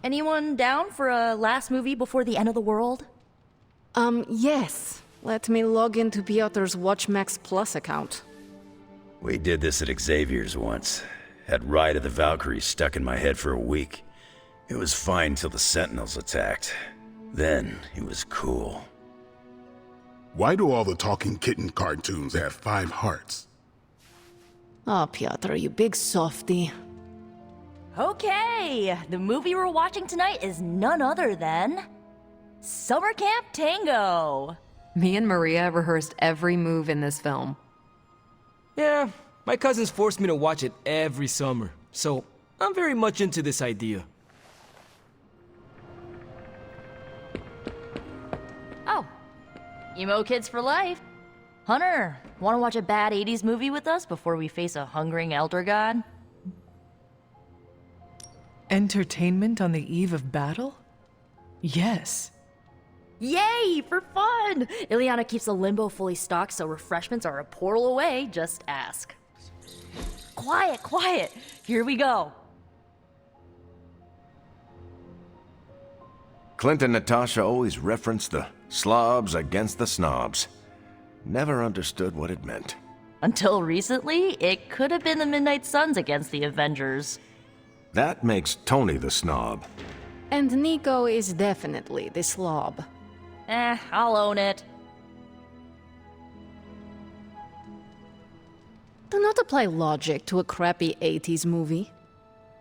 Anyone down for a last movie before the end of the world? Yes. Let me log into Piotr's WatchMax Plus account. We did this at Xavier's once. Had Ride of the Valkyries stuck in my head for a week. It was fine till the Sentinels attacked. Then it was cool. Why do all the talking kitten cartoons have 5 hearts? Oh, Piotr, you big softy. Okay, the movie we're watching tonight is none other than Summer Camp Tango. Me and Maria rehearsed every move in this film. Yeah, my cousins forced me to watch it every summer, so I'm very much into this idea. Oh, emo kids for life. Hunter, want to watch a bad 80s movie with us before we face a hungering elder god? Entertainment on the eve of battle? Yes. Yay, for fun! Ileana keeps the limbo fully stocked, so refreshments are a portal away, just ask. Quiet, quiet, here we go. Clint and Natasha always referenced the slobs against the snobs. Never understood what it meant. Until recently, it could have been the Midnight Suns against the Avengers. That makes Tony the snob. And Nico is definitely the slob. I'll own it. Do not apply logic to a crappy 80s movie.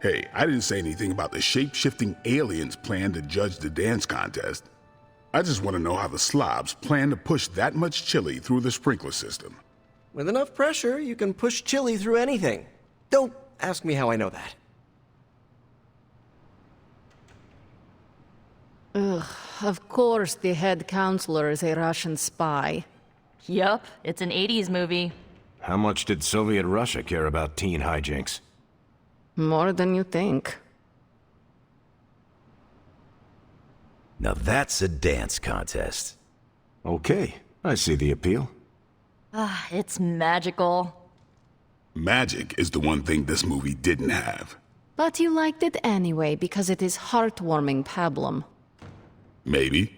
Hey, I didn't say anything about the shape-shifting aliens' plan to judge the dance contest. I just want to know how the slobs plan to push that much chili through the sprinkler system. With enough pressure, you can push chili through anything. Don't ask me how I know that. Ugh, of course the head counselor is a Russian spy. Yup, it's an 80s movie. How much did Soviet Russia care about teen hijinks? More than you think. Now that's a dance contest. Okay, I see the appeal. It's magical. Magic is the one thing this movie didn't have. But you liked it anyway because it is heartwarming pablum. Maybe.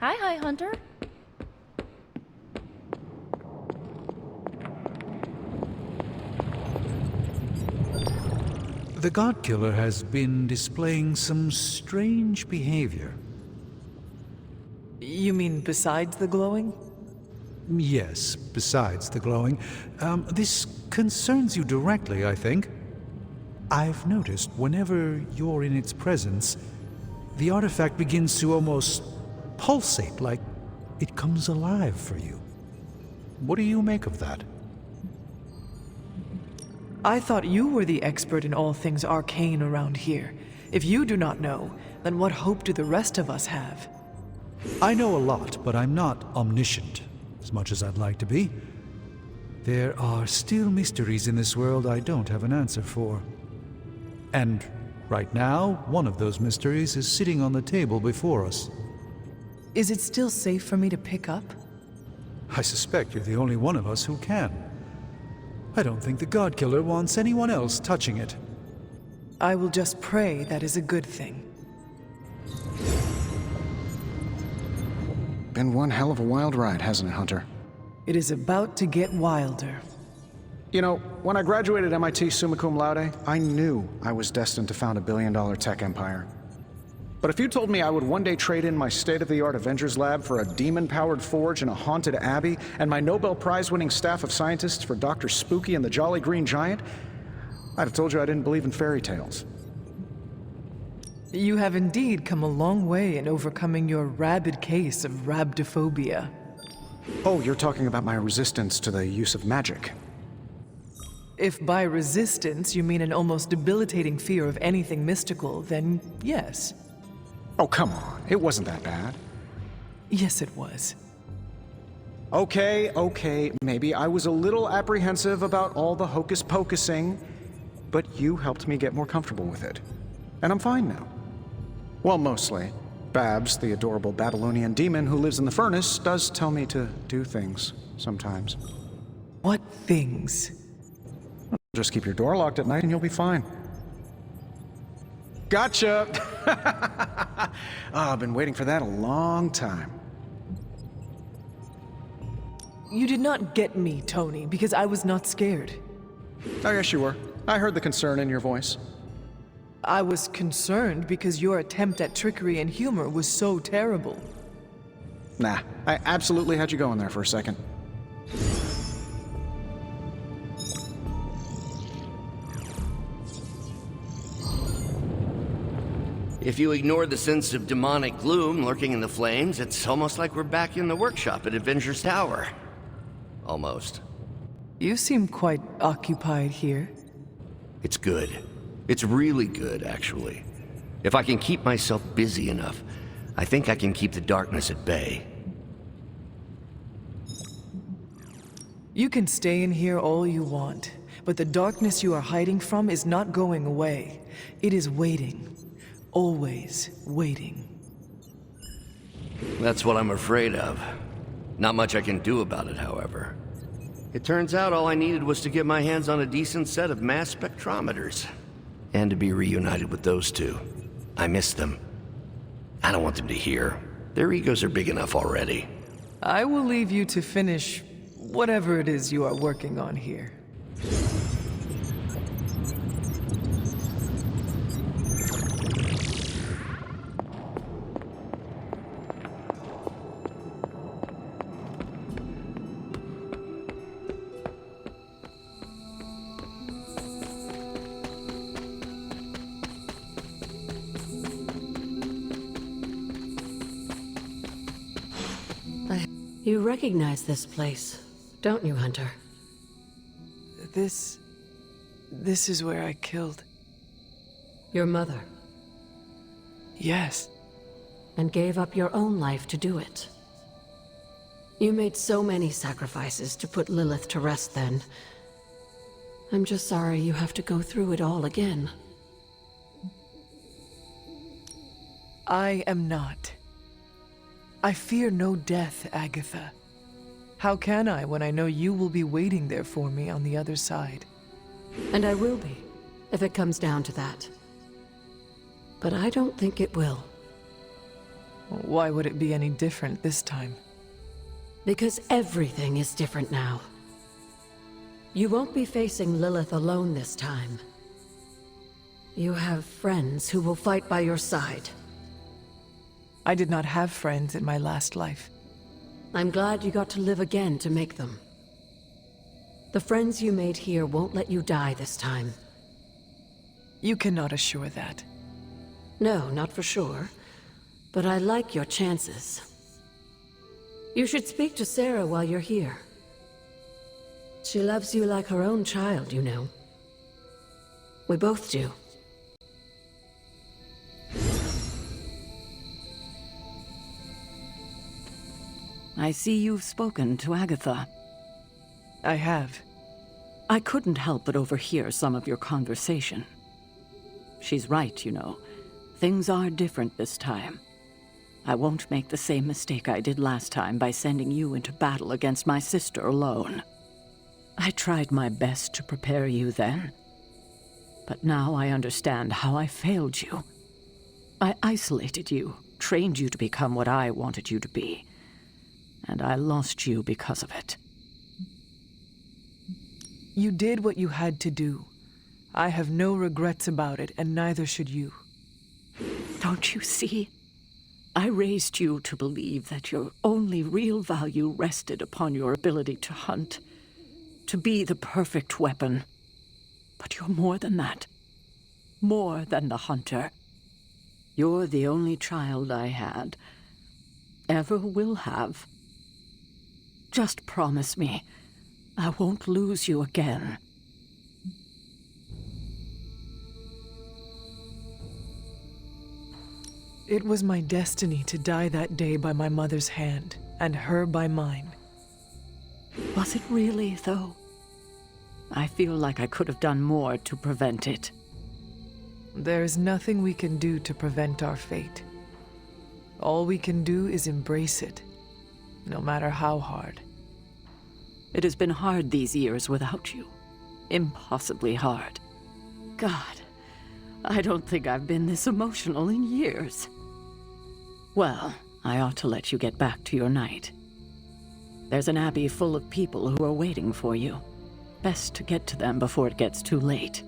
Hi, Hunter. The God Killer has been displaying some strange behavior. You mean besides the glowing? Yes, besides the glowing. This concerns you directly, I think. I've noticed whenever you're in its presence, the artifact begins to almost pulsate, like it comes alive for you. What do you make of that? I thought you were the expert in all things arcane around here. If you do not know, then what hope do the rest of us have? I know a lot, but I'm not omniscient, as much as I'd like to be. There are still mysteries in this world I don't have an answer for. And right now, one of those mysteries is sitting on the table before us. Is it still safe for me to pick up? I suspect you're the only one of us who can. I don't think the God Killer wants anyone else touching it. I will just pray that is a good thing. Been one hell of a wild ride, hasn't it, Hunter? It is about to get wilder. You know, when I graduated MIT summa cum laude, I knew I was destined to found a billion-dollar tech empire. But if you told me I would one day trade in my state-of-the-art Avengers lab for a demon-powered forge in a haunted abbey, and my Nobel Prize-winning staff of scientists for Dr. Spooky and the Jolly Green Giant, I'd have told you I didn't believe in fairy tales. You have indeed come a long way in overcoming your rabid case of rhabdophobia. Oh, you're talking about my resistance to the use of magic. If by resistance you mean an almost debilitating fear of anything mystical, then yes. Oh, come on. It wasn't that bad. Yes, it was. Okay, maybe I was a little apprehensive about all the hocus-pocusing, but you helped me get more comfortable with it. And I'm fine now. Well, mostly. Babs, the adorable Babylonian demon who lives in the furnace, does tell me to do things sometimes. What things? Just keep your door locked at night and you'll be fine. Gotcha! I've been waiting for that a long time. You did not get me, Tony, because I was not scared. Oh, yes, you were. I heard the concern in your voice. I was concerned because your attempt at trickery and humor was so terrible. Nah, I absolutely had you going there for a second. If you ignore the sense of demonic gloom lurking in the flames, it's almost like we're back in the workshop at Avengers Tower. Almost. You seem quite occupied here. It's good. It's really good, actually. If I can keep myself busy enough, I think I can keep the darkness at bay. You can stay in here all you want, but the darkness you are hiding from is not going away. It is waiting. Always waiting. That's what I'm afraid of. Not much I can do about it, however. It turns out all I needed was to get my hands on a decent set of mass spectrometers. And to be reunited with those two. I miss them. I don't want them to hear. Their egos are big enough already. I will leave you to finish whatever it is you are working on here. You recognize this place, don't you, Hunter? This is where I killed... Your mother. Yes. And gave up your own life to do it. You made so many sacrifices to put Lilith to rest then. I'm just sorry you have to go through it all again. I am not. I fear no death, Agatha. How can I when I know you will be waiting there for me on the other side? And I will be, if it comes down to that. But I don't think it will. Why would it be any different this time? Because everything is different now. You won't be facing Lilith alone this time. You have friends who will fight by your side. I did not have friends in my last life. I'm glad you got to live again to make them. The friends you made here won't let you die this time. You cannot assure that. No, not for sure. But I like your chances. You should speak to Sarah while you're here. She loves you like her own child, you know. We both do. I see you've spoken to Agatha. I have. I couldn't help but overhear some of your conversation. She's right, you know. Things are different this time. I won't make the same mistake I did last time by sending you into battle against my sister alone. I tried my best to prepare you then. But now I understand how I failed you. I isolated you, trained you to become what I wanted you to be. And I lost you because of it. You did what you had to do. I have no regrets about it, and neither should you. Don't you see? I raised you to believe that your only real value rested upon your ability to hunt, to be the perfect weapon. But you're more than that. More than the hunter. You're the only child I had, ever will have. Just promise me, I won't lose you again. It was my destiny to die that day by my mother's hand, and her by mine. Was it really, though? I feel like I could have done more to prevent it. There is nothing we can do to prevent our fate. All we can do is embrace it, no matter how hard. It has been hard these years without you. Impossibly hard. God, I don't think I've been this emotional in years. Well, I ought to let you get back to your night. There's an abbey full of people who are waiting for you. Best to get to them before it gets too late.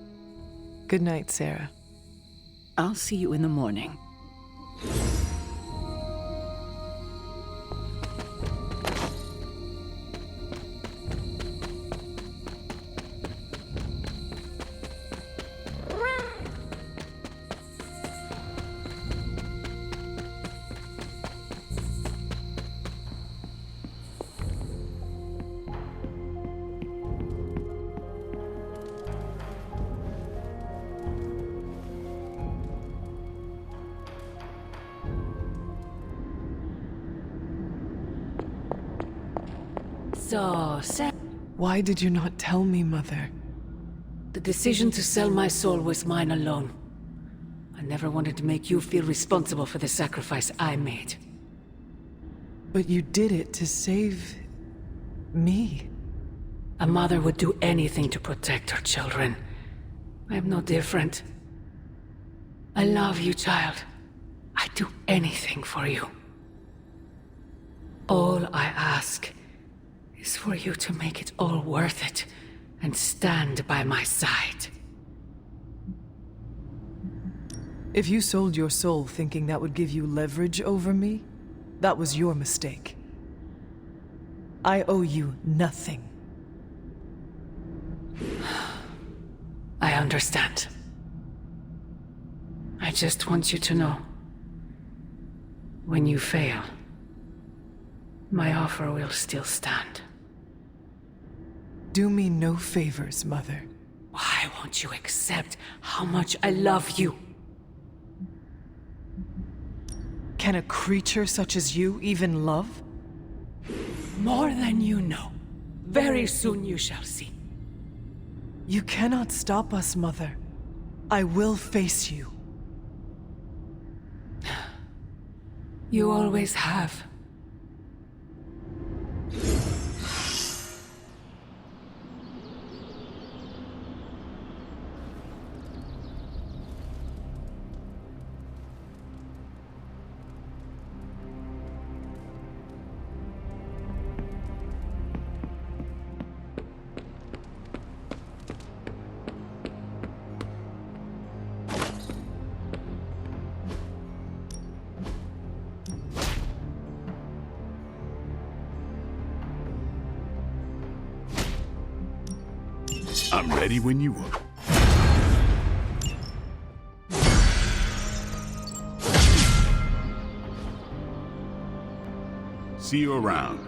Good night, Sarah. I'll see you in the morning. So, why did you not tell me, Mother? The decision to sell my soul was mine alone. I never wanted to make you feel responsible for the sacrifice I made. But you did it to save... me. A mother would do anything to protect her children. I am no different. I love you, child. I'd do anything for you. All I ask is for you to make it all worth it and stand by my side. If you sold your soul thinking that would give you leverage over me, that was your mistake. I owe you nothing. I understand. I just want you to know, when you fail, my offer will still stand. Do me no favors, Mother. Why won't you accept how much I love you? Can a creature such as you even love? More than you know. Very soon you shall see. You cannot stop us, Mother. I will face you. You always have. I'm ready when you are. See you around.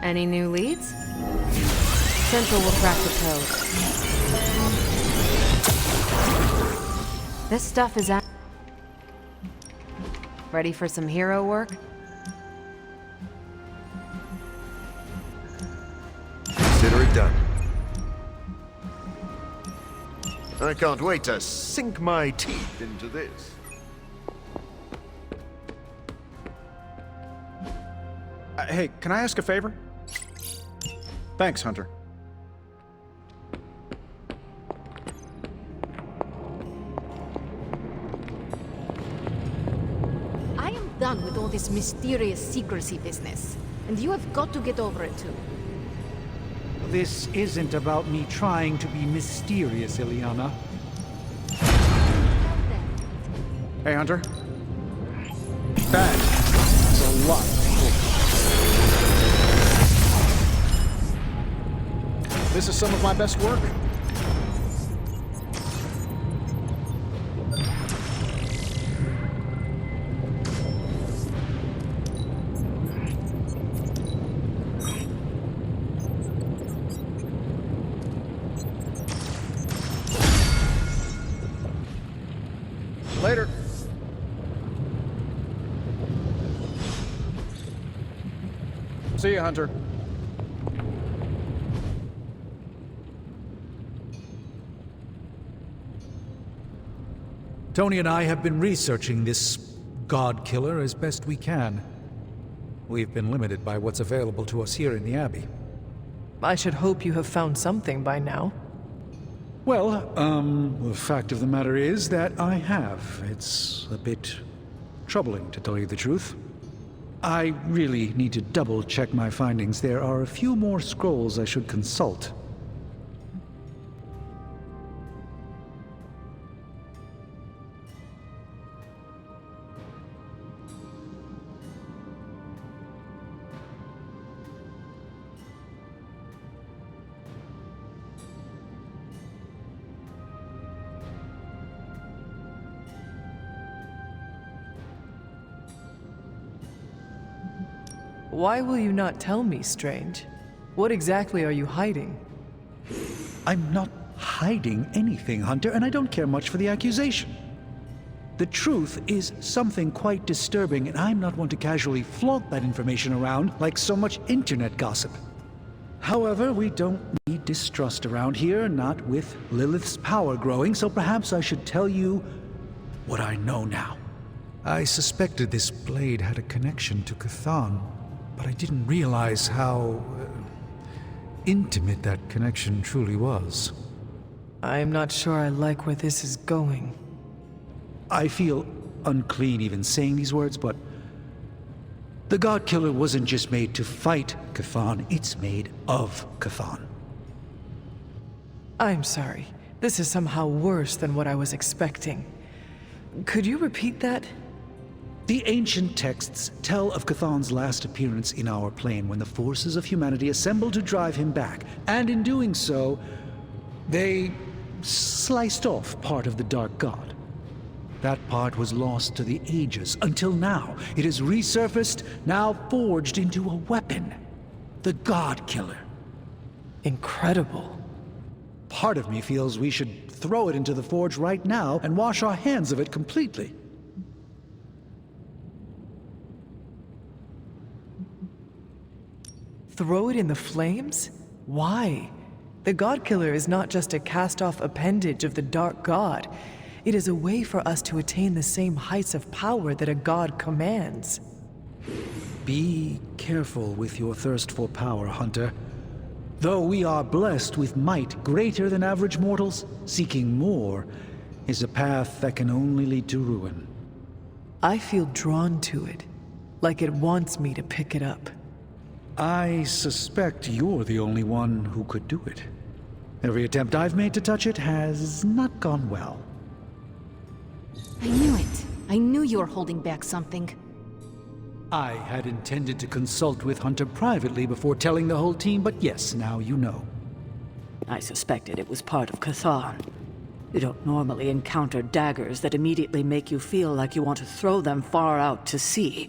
Any new leads? Central will crack the code. This stuff is at... Ready for some hero work? Consider it done. I can't wait to sink my teeth into this. Hey, can I ask a favor? Thanks, Hunter. I am done with all this mysterious secrecy business, and you have got to get over it too. This isn't about me trying to be mysterious, Ileana. Hey, Hunter. That's a lot. This is some of my best work. Later. See you, Hunter. Tony and I have been researching this God Killer as best we can. We've been limited by what's available to us here in the Abbey. I should hope you have found something by now. Well, the fact of the matter is that I have. It's a bit troubling, to tell you the truth. I really need to double-check my findings. There are a few more scrolls I should consult. Why will you not tell me, Strange? What exactly are you hiding? I'm not hiding anything, Hunter, and I don't care much for the accusation. The truth is something quite disturbing, and I'm not one to casually flaunt that information around like so much internet gossip. However, we don't need distrust around here, not with Lilith's power growing, so perhaps I should tell you what I know now. I suspected this blade had a connection to Cthon, but I didn't realize how intimate that connection truly was. I am not sure I like where this is going. I feel unclean even saying these words, but the God Killer wasn't just made to fight Cthon, it's made of Cthon. I'm sorry. This is somehow worse than what I was expecting. Could you repeat that? The ancient texts tell of Cthon's last appearance in our plane when the forces of humanity assembled to drive him back, and in doing so, they sliced off part of the Dark God. That part was lost to the ages, until now. It has resurfaced, now forged into a weapon. The God Killer. Incredible. Part of me feels we should throw it into the forge right now and wash our hands of it completely. Throw it in the flames? Why? The God Killer is not just a cast-off appendage of the Dark God. It is a way for us to attain the same heights of power that a god commands. Be careful with your thirst for power, Hunter. Though we are blessed with might greater than average mortals, seeking more is a path that can only lead to ruin. I feel drawn to it, like it wants me to pick it up. I suspect you're the only one who could do it. Every attempt I've made to touch it has not gone well. I knew it. I knew you were holding back something. I had intended to consult with Hunter privately before telling the whole team, but yes, now you know. I suspected it was part of Cthon. You don't normally encounter daggers that immediately make you feel like you want to throw them far out to sea.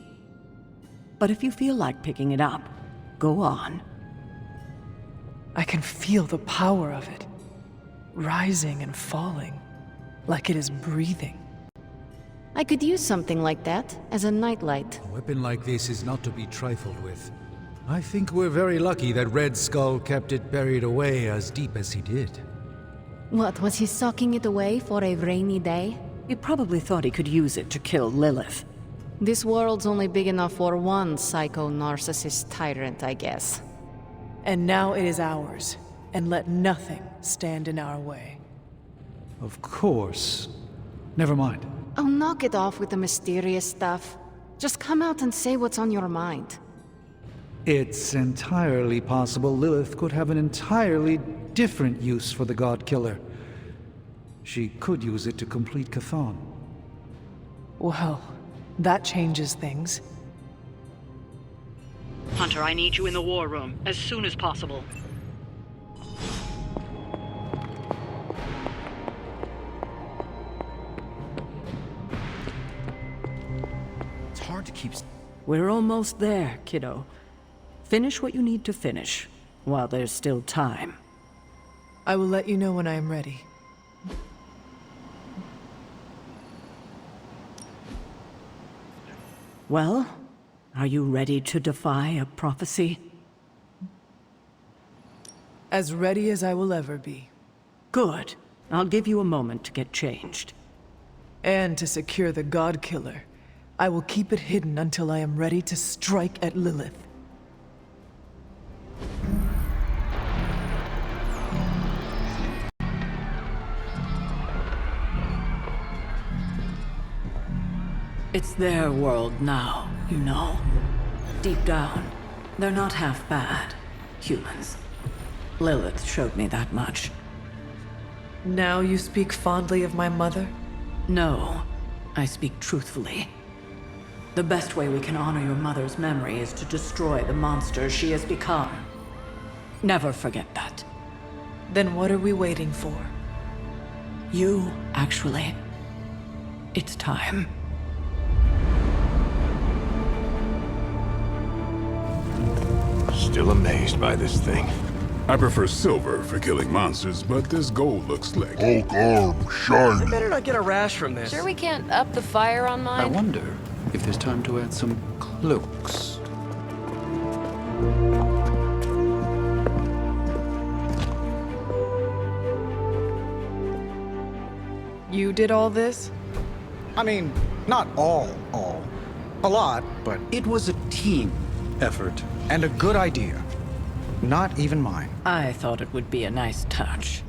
But if you feel like picking it up, go on. I can feel the power of it, rising and falling, like it is breathing. I could use something like that as a nightlight. A weapon like this is not to be trifled with. I think we're very lucky that Red Skull kept it buried away as deep as he did. What, was he socking it away for a rainy day? He probably thought he could use it to kill Lilith. This world's only big enough for one psycho-narcissist tyrant, I guess. And now it is ours, and let nothing stand in our way. Of course. Never mind. Oh, knock it off with the mysterious stuff. Just come out and say what's on your mind. It's entirely possible Lilith could have an entirely different use for the God Killer. She could use it to complete Cthon. Well, that changes things. Hunter, I need you in the war room as soon as possible. It's hard to keep... We're almost there, kiddo. Finish what you need to finish, while there's still time. I will let you know when I am ready. Well, Are you ready to defy a prophecy? As ready as I will ever be. Good. I'll give you a moment to get changed. And to secure the God Killer, I will keep it hidden until I am ready to strike at Lilith. It's their world now, you know. Deep down, they're not half bad, humans. Lilith showed me that much. Now you speak fondly of my mother? No, I speak truthfully. The best way we can honor your mother's memory is to destroy the monster she has become. Never forget that. Then what are we waiting for? You, actually. It's time. Still amazed by this thing. I prefer silver for killing monsters, but this gold looks slick. Hulk arm, shiny. I better not get a rash from this. Sure we can't up the fire on mine? I wonder if there's time to add some cloaks. You did all this? I mean, not all. A lot, but It was a team effort. and a good idea. Not even mine. I thought it would be a nice touch.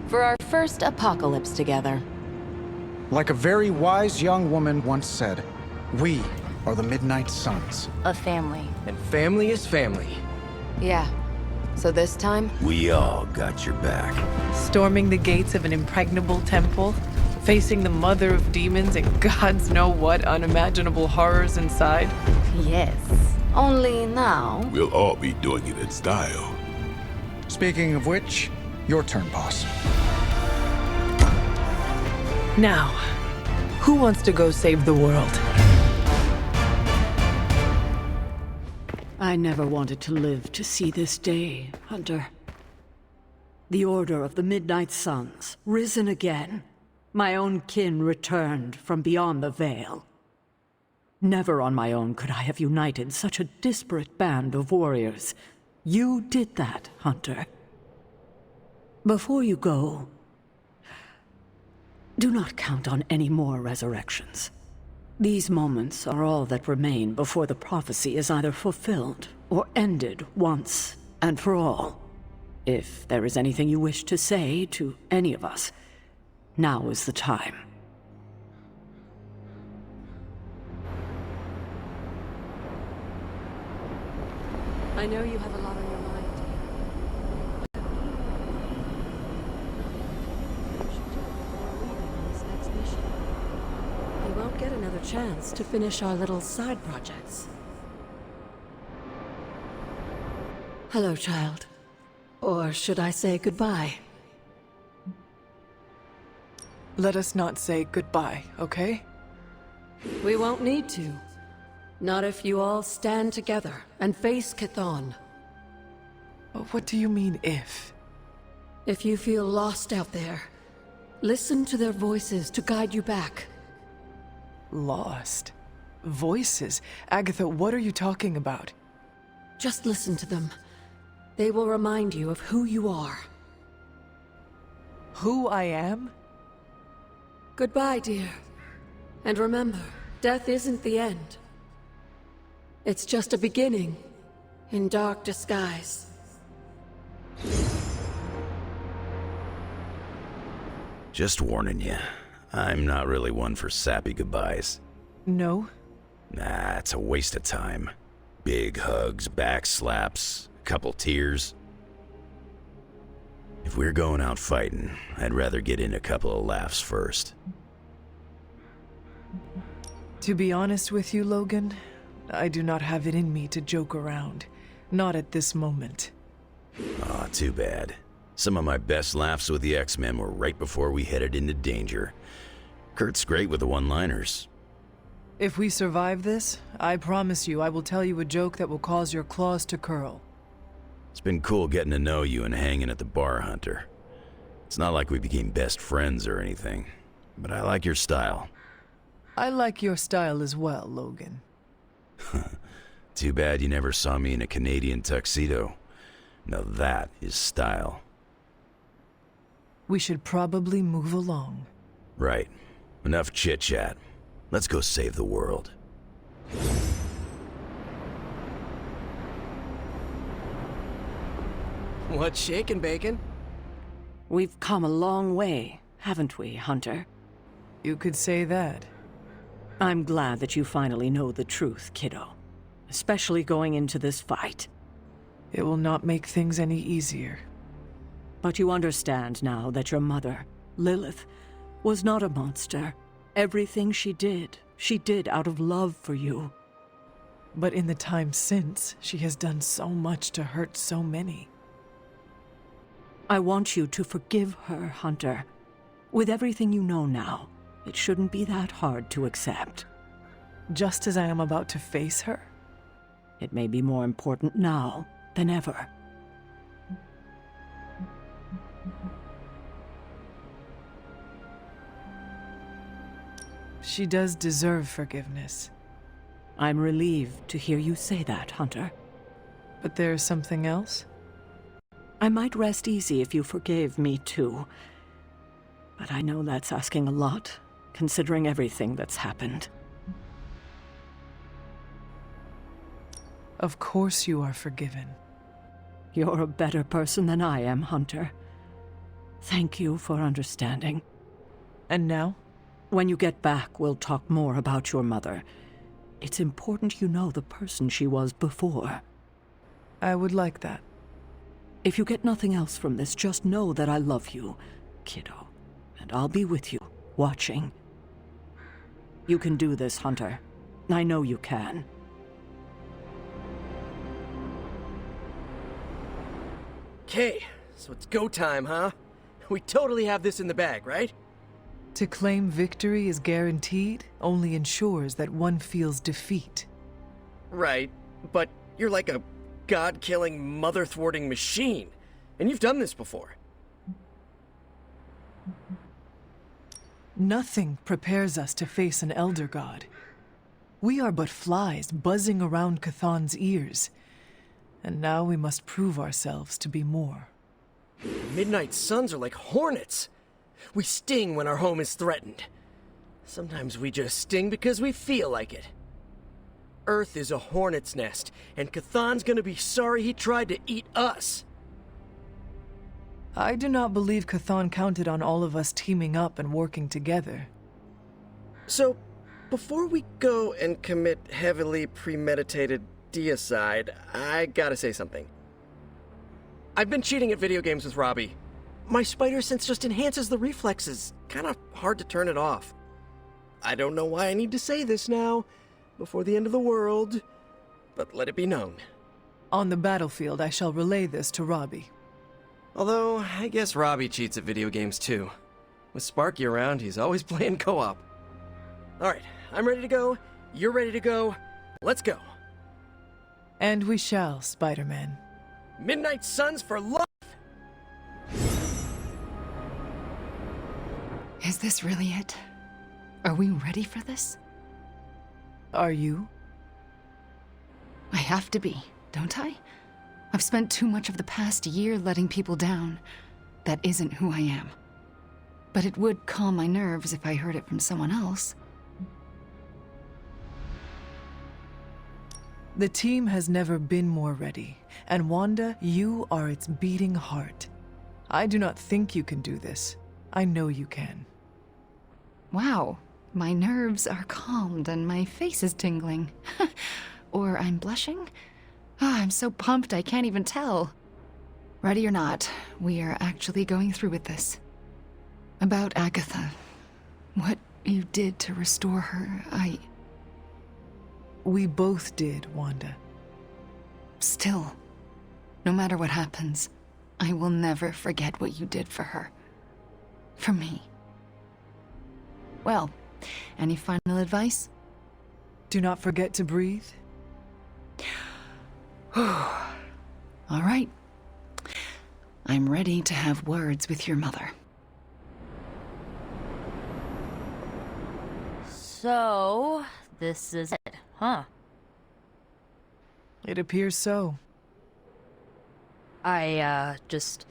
For our first apocalypse together. Like a very wise young woman once said, we are the Midnight Suns. A family. And family is family. Yeah. So this time? We all got your back. Storming the gates of an impregnable temple? Facing the mother of demons and gods know what unimaginable horrors inside? Yes. Only now. We'll all be doing it in style. Speaking of which, your turn, boss. Now, who wants to go save the world? I never wanted to live to see this day, Hunter. The Order of the Midnight Suns, risen again. My own kin returned from beyond the veil. Never on my own could I have united such a disparate band of warriors. You did that, Hunter. Before you go, do not count on any more resurrections. These moments are all that remain before the prophecy is either fulfilled or ended once and for all. If there is anything you wish to say to any of us, now is the time. I know you have a lot on your mind. We won't get another chance to finish our little side projects. Hello, child. Or should I say goodbye? Let us not say goodbye, okay? We won't need to. Not if you all stand together and face Chthon. What do you mean, if? If you feel lost out there, listen to their voices to guide you back. Lost? Voices? Agatha, what are you talking about? Just listen to them. They will remind you of who you are. Who I am? Goodbye, dear. And remember, death isn't the end. It's just a beginning, in dark disguise. Just warning you, I'm not really one for sappy goodbyes. No? Nah, it's a waste of time. Big hugs, back slaps, a couple tears. If we're going out fighting, I'd rather get in a couple of laughs first. To be honest with you, Logan, I do not have it in me to joke around. Not at this moment. Aw, too bad. Some of my best laughs with the X-Men were right before we headed into danger. Kurt's great with the one-liners. If we survive this, I promise you I will tell you a joke that will cause your claws to curl. It's been cool getting to know you and hanging at the bar, Hunter. It's not like we became best friends or anything, but I like your style. I like your style as well, Logan. Too bad you never saw me in a Canadian tuxedo. Now that is style. We should probably move along. Right. Enough chit-chat. Let's go save the world. What's shaking, Bacon? We've come a long way, haven't we, Hunter? You could say that. I'm glad that you finally know the truth, kiddo. Especially going into this fight. It will not make things any easier. But you understand now that your mother, Lilith, was not a monster. Everything she did out of love for you. But in the time since, she has done so much to hurt so many. I want you to forgive her, Hunter. With everything you know now, it shouldn't be that hard to accept. Just as I am about to face her? It may be more important now than ever. She does deserve forgiveness. I'm relieved to hear you say that, Hunter. But there's something else? I might rest easy if you forgave me too. But I know that's asking a lot, considering everything that's happened. Of course you are forgiven. You're a better person than I am, Hunter. Thank you for understanding. And now? When you get back, we'll talk more about your mother. It's important you know the person she was before. I would like that. If you get nothing else from this, just know that I love you, kiddo. And I'll be with you, watching. You can do this, Hunter. I know you can. Okay, so it's go time, huh? We totally have this in the bag, right? To claim victory is guaranteed only ensures that one feels defeat. Right, but you're like a god-killing, mother-thwarting machine. And you've done this before. Nothing prepares us to face an Elder God. We are but flies buzzing around Chthon's ears. And now we must prove ourselves to be more. The Midnight Suns are like hornets. We sting when our home is threatened. Sometimes we just sting because we feel like it. Earth is a hornet's nest, and Chthon's gonna be sorry he tried to eat us. I do not believe Chthon counted on all of us teaming up and working together. So, before we go and commit heavily premeditated deicide, I gotta say something. I've been cheating at video games with Robbie. My spider sense just enhances the reflexes. Kinda hard to turn it off. I don't know why I need to say this now, before the end of the world, but let it be known. On the battlefield, I shall relay this to Robbie. Although, I guess Robbie cheats at video games too. With Sparky around, he's always playing co-op. Alright, I'm ready to go, you're ready to go, let's go. And we shall, Spider-Man. Midnight Suns for life! Is this really it? Are we ready for this? Are you? I have to be, don't I? I've spent too much of the past year letting people down. That isn't who I am. But it would calm my nerves if I heard it from someone else. The team has never been more ready, and Wanda, you are its beating heart. I do not think you can do this. I know you can. Wow, my nerves are calmed and my face is tingling. Or I'm blushing? Ah, I'm so pumped I can't even tell. Ready or not, we are actually going through with this. About Agatha. What you did to restore her, We both did, Wanda. Still, no matter what happens, I will never forget what you did for her. For me. Well, any final advice? Do not forget to breathe. All right. I'm ready to have words with your mother. So, this is it, huh? It appears so. I, just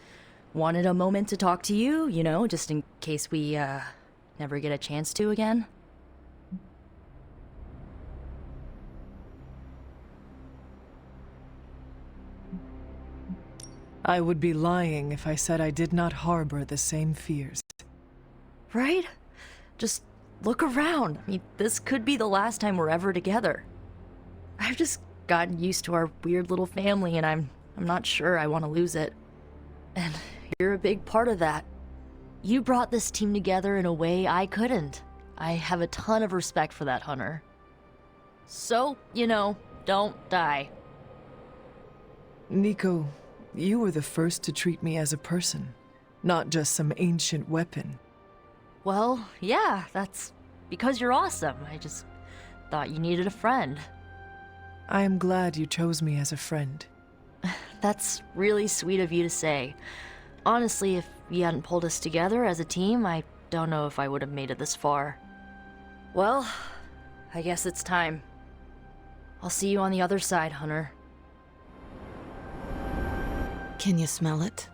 wanted a moment to talk to you, you know, just in case we, never get a chance to again. I would be lying if I said I did not harbor the same fears. Right? Just look around. I mean, this could be the last time we're ever together. I've just gotten used to our weird little family, and I'm not sure I want to lose it. And you're a big part of that. You brought this team together in a way I couldn't. I have a ton of respect for that, Hunter. So, you know, don't die. Nico, you were the first to treat me as a person, not just some ancient weapon. Well, yeah, that's because you're awesome. I just thought you needed a friend. I am glad you chose me as a friend. That's really sweet of you to say. Honestly, if you hadn't pulled us together as a team, I don't know if I would have made it this far. Well, I guess it's time. I'll see you on the other side, Hunter. Can you smell it?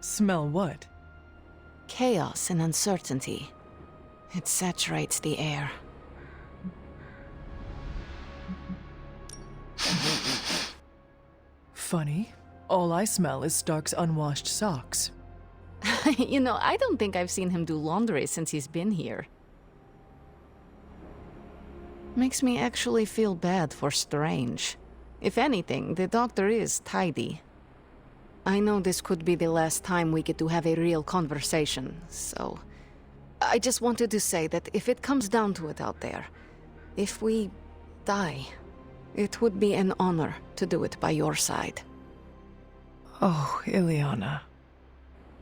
Smell what? Chaos and uncertainty. It saturates the air. Funny. All I smell is Stark's unwashed socks. You know, I don't think I've seen him do laundry since he's been here. Makes me actually feel bad for Strange. If anything, the doctor is tidy. I know this could be the last time we get to have a real conversation, so... I just wanted to say that if it comes down to it out there, if we die, it would be an honor to do it by your side. Oh, Ileana.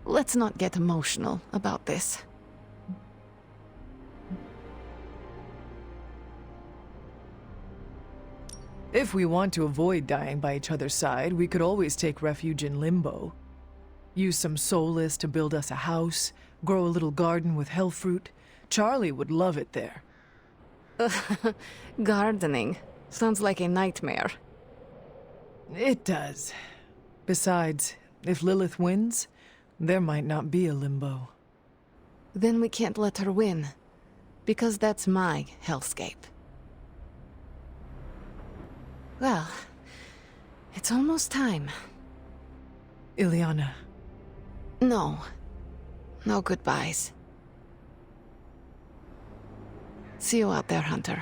Let's not get emotional about this. If we want to avoid dying by each other's side, we could always take refuge in Limbo. Use some soulless to build us a house, grow a little garden with hell fruit. Charlie would love it there. Gardening. Sounds like a nightmare. It does. Besides, if Lilith wins, there might not be a Limbo. Then we can't let her win, because that's my hellscape. Well, it's almost time. Ileana. No. No goodbyes. See you out there, Hunter.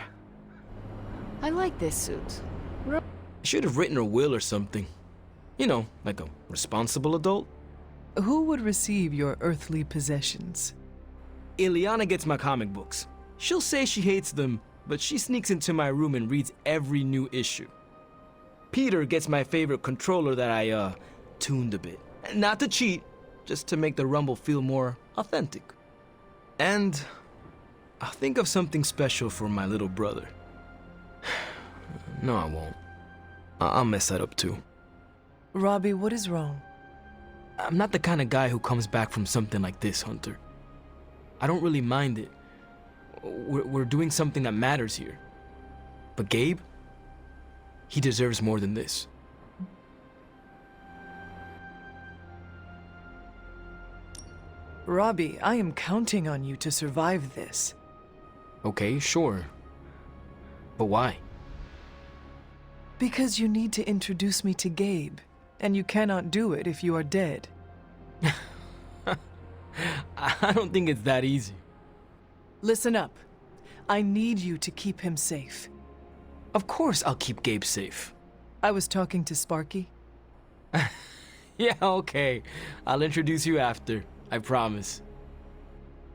I like this suit. I should have written a will or something. You know, like a responsible adult. Who would receive your earthly possessions? Ileana gets my comic books. She'll say she hates them, but she sneaks into my room and reads every new issue. Peter gets my favorite controller that I, tuned a bit. Not to cheat, just to make the rumble feel more authentic. And I'll think of something special for my little brother. No, I won't. I'll mess that up too. Robbie, what is wrong? I'm not the kind of guy who comes back from something like this, Hunter. I don't really mind it. We're doing something that matters here. But Gabe, he deserves more than this. Robbie, I am counting on you to survive this. Okay, sure. But why? Because you need to introduce me to Gabe, and you cannot do it if you are dead. I don't think it's that easy. Listen up. I need you to keep him safe. Of course I'll keep Gabe safe. I was talking to Sparky. Yeah, okay. I'll introduce you after. I promise.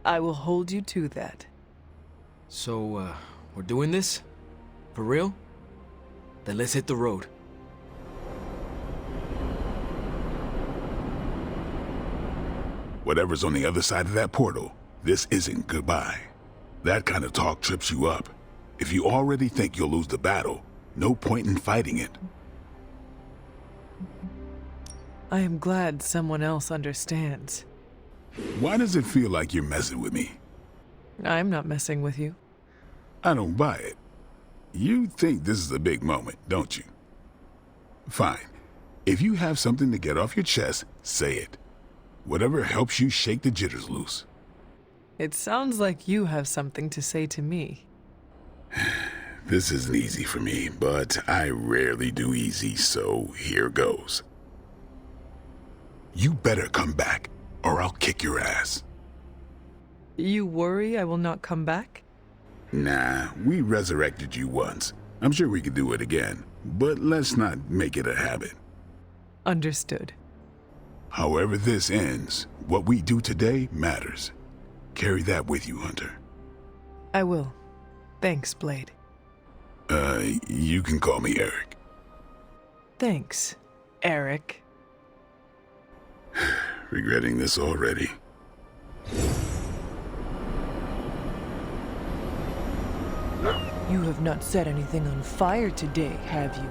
I will hold you to that. So, we're doing this? For real? Then let's hit the road. Whatever's on the other side of that portal, this isn't goodbye. That kind of talk trips you up. If you already think you'll lose the battle, no point in fighting it. I am glad someone else understands. Why does it feel like you're messing with me? I'm not messing with you. I don't buy it. You think this is a big moment, don't you? Fine. If you have something to get off your chest, say it. Whatever helps you shake the jitters loose. It sounds like you have something to say to me. This isn't easy for me, but I rarely do easy, so here goes. You better come back, or I'll kick your ass. You worry I will not come back? Nah, we resurrected you once. I'm sure we could do it again, but let's not make it a habit. Understood. However this ends, what we do today matters. Carry that with you, Hunter. I will. Thanks, Blade. You can call me Eric. Thanks, Eric. Regretting this already. You have not set anything on fire today, have you?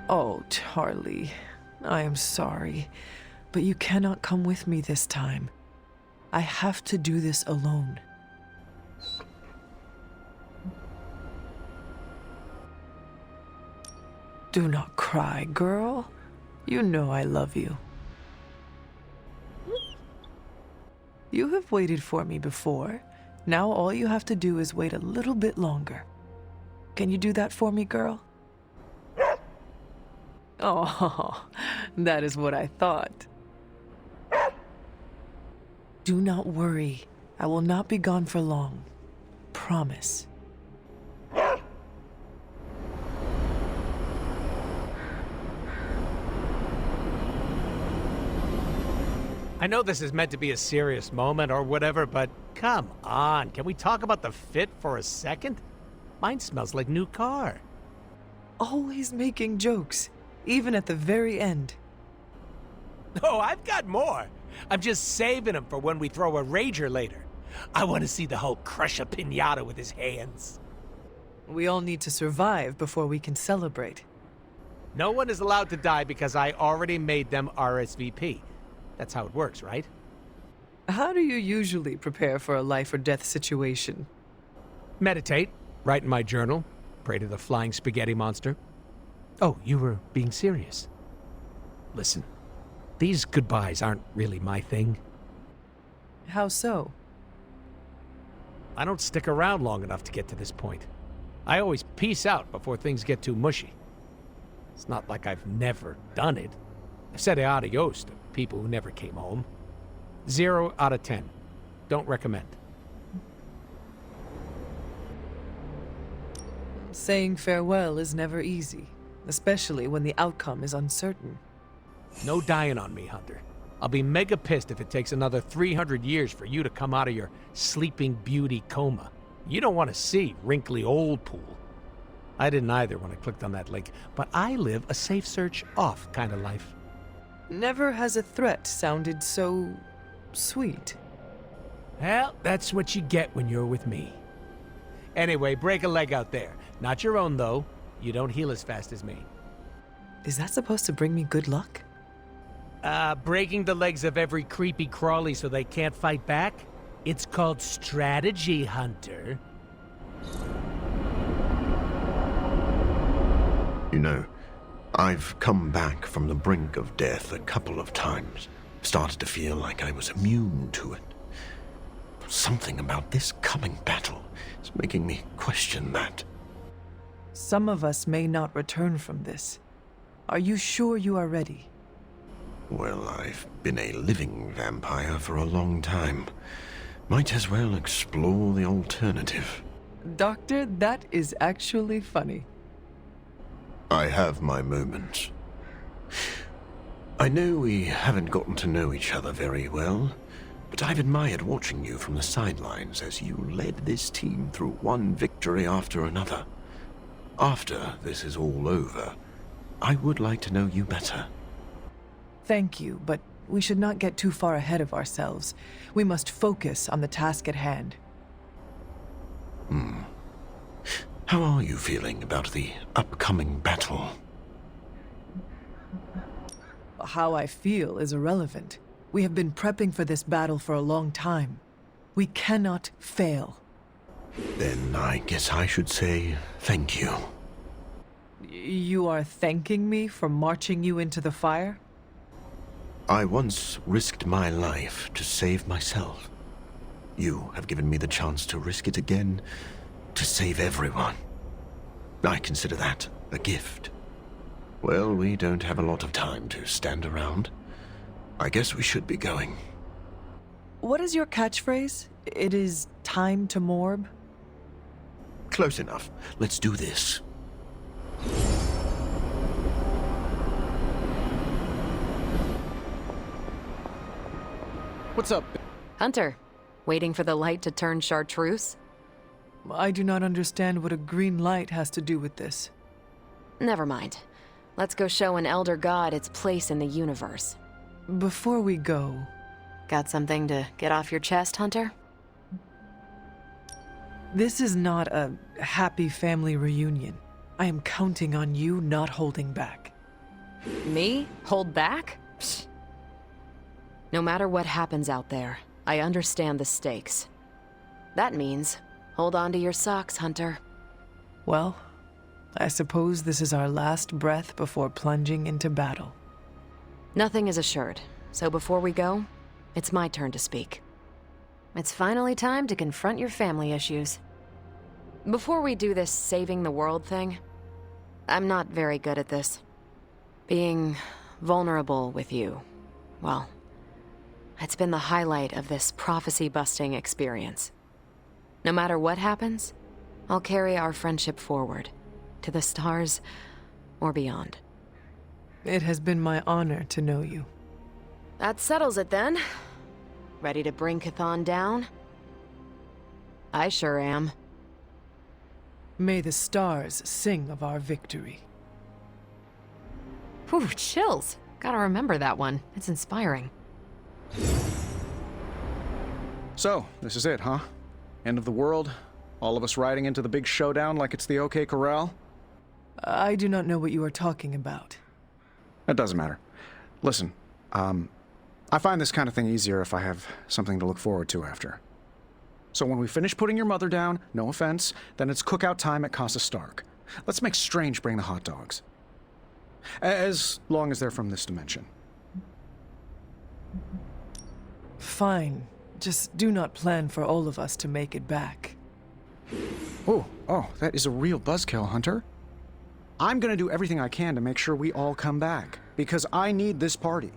Oh, Charlie, I am sorry, but you cannot come with me this time. I have to do this alone. Do not cry, girl. You know I love you. You have waited for me before. Now all you have to do is wait a little bit longer. Can you do that for me, girl? Oh, that is what I thought. Do not worry. I will not be gone for long. Promise. I know this is meant to be a serious moment or whatever, but come on, can we talk about the fit for a second? Mine smells like new car. Always making jokes, even at the very end. Oh, I've got more. I'm just saving them for when we throw a rager later. I want to see the Hulk crush a piñata with his hands. We all need to survive before we can celebrate. No one is allowed to die because I already made them RSVP. That's how it works, right? How do you usually prepare for a life or death situation? Meditate, write in my journal, pray to the flying spaghetti monster. Oh, you were being serious. Listen, these goodbyes aren't really my thing. How so? I don't stick around long enough to get to this point. I always peace out before things get too mushy. It's not like I've never done it. I've said adios to people who never came home. 0 out of 10. Don't recommend. Saying farewell is never easy, especially when the outcome is uncertain. No dying on me, Hunter. I'll be mega pissed if it takes another 300 years for you to come out of your sleeping beauty coma. You don't want to see wrinkly old Pool. I didn't either when I clicked on that link, but I live a safe search off kind of life. Never has a threat sounded so sweet. Well, that's what you get when you're with me. Anyway, break a leg out there. Not your own, though. You don't heal as fast as me. Is that supposed to bring me good luck? Breaking the legs of every creepy crawly so they can't fight back? It's called strategy, Hunter. You know, I've come back from the brink of death a couple of times. Started to feel like I was immune to it. Something about this coming battle is making me question that. Some of us may not return from this. Are you sure you are ready? Well, I've been a living vampire for a long time. Might as well explore the alternative. Doctor, that is actually funny. I have my moments. I know we haven't gotten to know each other very well, but I've admired watching you from the sidelines as you led this team through one victory after another. After this is all over, I would like to know you better. Thank you, but we should not get too far ahead of ourselves. We must focus on the task at hand. How are you feeling about the upcoming battle? How I feel is irrelevant. We have been prepping for this battle for a long time. We cannot fail. Then I guess I should say thank you. You are thanking me for marching you into the fire? I once risked my life to save myself. You have given me the chance to risk it again, to save everyone. I consider that a gift. Well, we don't have a lot of time to stand around. I guess we should be going. What is your catchphrase? It is time to morb? Close enough. Let's do this. What's up? Hunter, waiting for the light to turn chartreuse? I do not understand what a green light has to do with this. Never mind. Let's go show an elder god its place in the universe. Before we go... Got something to get off your chest, Hunter? This is not a happy family reunion. I am counting on you not holding back. Me? Hold back? Psst. No matter what happens out there, I understand the stakes. That means, hold on to your socks, Hunter. Well, I suppose this is our last breath before plunging into battle. Nothing is assured, so before we go, it's my turn to speak. It's finally time to confront your family issues. Before we do this saving the world thing, I'm not very good at this. Being vulnerable with you, well, it's been the highlight of this prophecy-busting experience. No matter what happens, I'll carry our friendship forward, to the stars or beyond. It has been my honor to know you. That settles it then. Ready to bring Chthon down? I sure am. May the stars sing of our victory. Whew, chills. Gotta remember that one. It's inspiring. So, this is it, huh? End of the world? All of us riding into the big showdown like it's the OK Corral? I do not know what you are talking about. It doesn't matter. Listen, I find this kind of thing easier if I have something to look forward to after. So when we finish putting your mother down, no offense, then it's cookout time at Casa Stark. Let's make Strange bring the hot dogs. As long as they're from this dimension. Fine. Just do not plan for all of us to make it back. Oh, that is a real buzzkill, Hunter. I'm gonna do everything I can to make sure we all come back, because I need this party.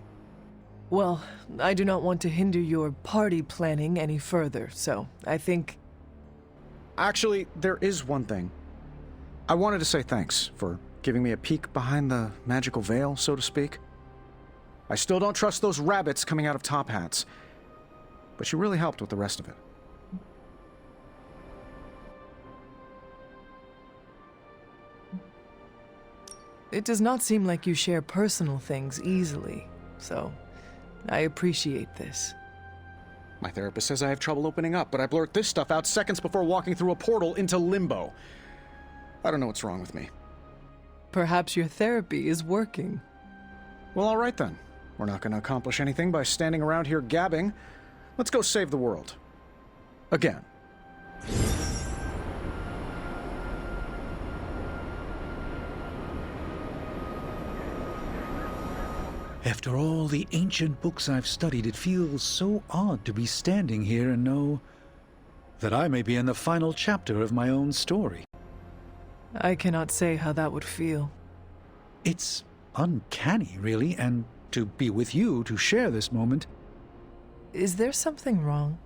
Well, I do not want to hinder your party planning any further, so I think... Actually, there is one thing. I wanted to say thanks for giving me a peek behind the magical veil, so to speak. I still don't trust those rabbits coming out of top hats, but you really helped with the rest of it. It does not seem like you share personal things easily, so I appreciate this. My therapist says I have trouble opening up, but I blurt this stuff out seconds before walking through a portal into limbo. I don't know what's wrong with me. Perhaps your therapy is working. Well, all right then. We're not going to accomplish anything by standing around here gabbing. Let's go save the world. Again. After all the ancient books I've studied, it feels so odd to be standing here and know that I may be in the final chapter of my own story. I cannot say how that would feel. It's uncanny, really, and to be with you to share this moment. Is there something wrong?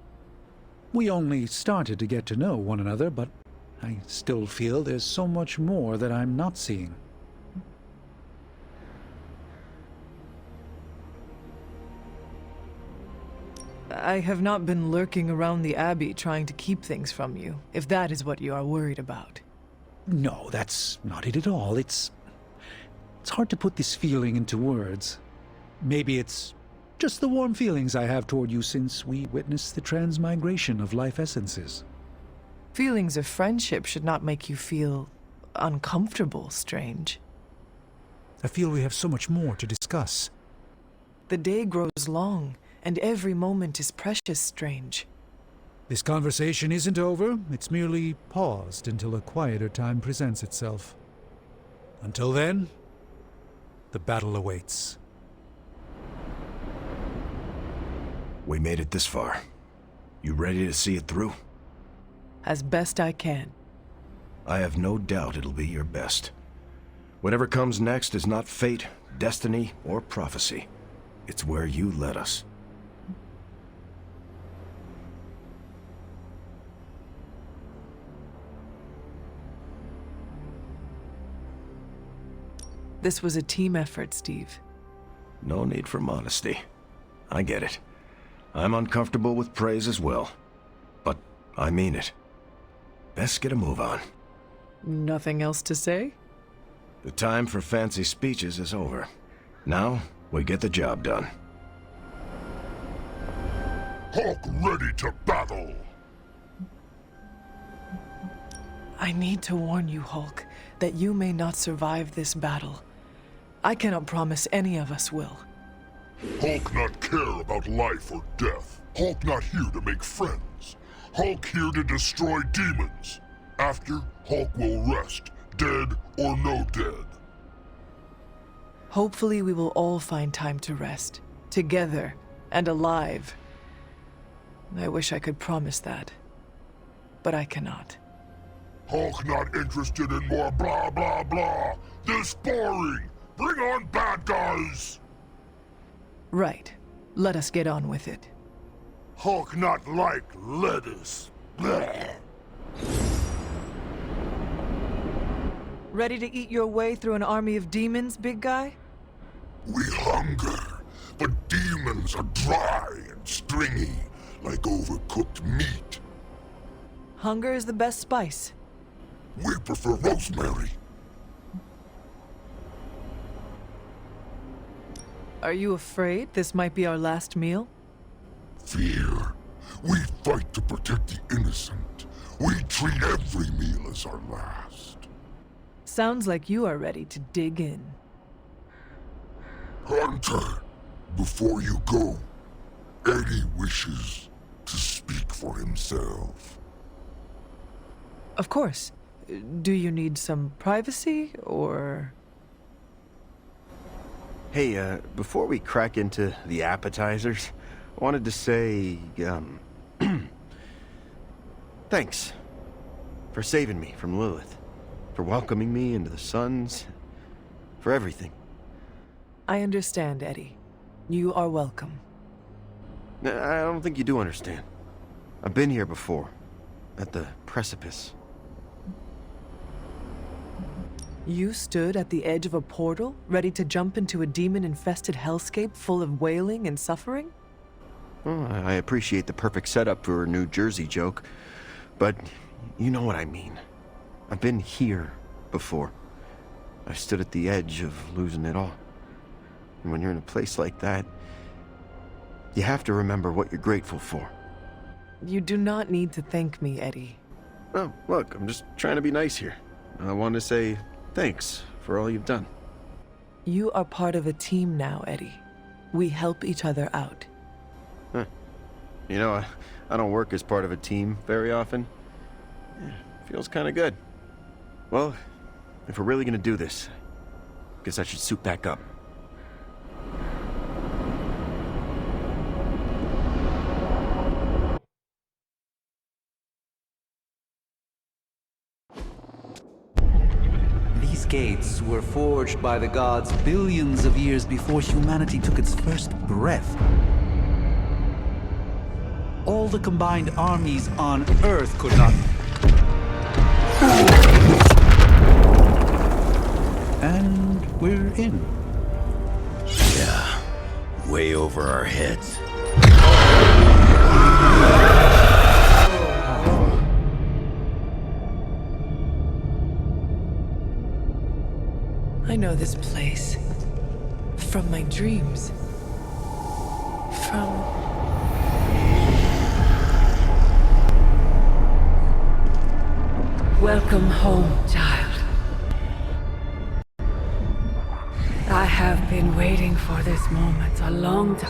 We only started to get to know one another, but I still feel there's so much more that I'm not seeing. I have not been lurking around the Abbey trying to keep things from you, if that is what you are worried about. No, that's not it at all. It's hard to put this feeling into words. Maybe it's just the warm feelings I have toward you since we witnessed the transmigration of life essences. Feelings of friendship should not make you feel uncomfortable, Strange. I feel we have so much more to discuss. The day grows long, and every moment is precious, Strange. This conversation isn't over. It's merely paused until a quieter time presents itself. Until then, the battle awaits. We made it this far. You ready to see it through? As best I can. I have no doubt it'll be your best. Whatever comes next is not fate, destiny, or prophecy. It's where you led us. This was a team effort, Steve. No need for modesty. I get it. I'm uncomfortable with praise as well. But I mean it. Best get a move on. Nothing else to say? The time for fancy speeches is over. Now, we get the job done. Hulk ready to battle! I need to warn you, Hulk, that you may not survive this battle. I cannot promise any of us will. Hulk not care about life or death. Hulk not here to make friends. Hulk here to destroy demons. After, Hulk will rest, dead or no dead. Hopefully we will all find time to rest, together and alive. I wish I could promise that, but I cannot. Hulk not interested in more blah blah blah. This boring. Bring on bad guys! Right. Let us get on with it. Hulk not like lettuce. Bleh. Ready to eat your way through an army of demons, big guy? We hunger, but demons are dry and stringy, like overcooked meat. Hunger is the best spice. We prefer rosemary. Are you afraid this might be our last meal? Fear. We fight to protect the innocent. We treat every meal as our last. Sounds like you are ready to dig in. Hunter, before you go, Eddie wishes to speak for himself. Of course. Do you need some privacy, or...? Hey, before we crack into the appetizers, I wanted to say, thanks for saving me from Lilith, for welcoming me into the Suns, for everything. I understand, Eddie. You are welcome. I don't think you do understand. I've been here before, at the precipice. You stood at the edge of a portal, ready to jump into a demon-infested hellscape full of wailing and suffering? Well, I appreciate the perfect setup for a New Jersey joke, but you know what I mean. I've been here before. I stood at the edge of losing it all. And when you're in a place like that, you have to remember what you're grateful for. You do not need to thank me, Eddie. Oh, look, I'm just trying to be nice here. I want to say thanks for all you've done. You are part of a team now, Eddie. We help each other out. Huh. You know, I don't work as part of a team very often. Feels kind of good. Well, if we're really gonna do this, guess I should suit back up. These gates were forged by the gods billions of years before humanity took its first breath. All the combined armies on Earth could not... And we're in. Yeah, way over our heads. I know this place. From my dreams. From... Welcome home, child. I have been waiting for this moment a long time.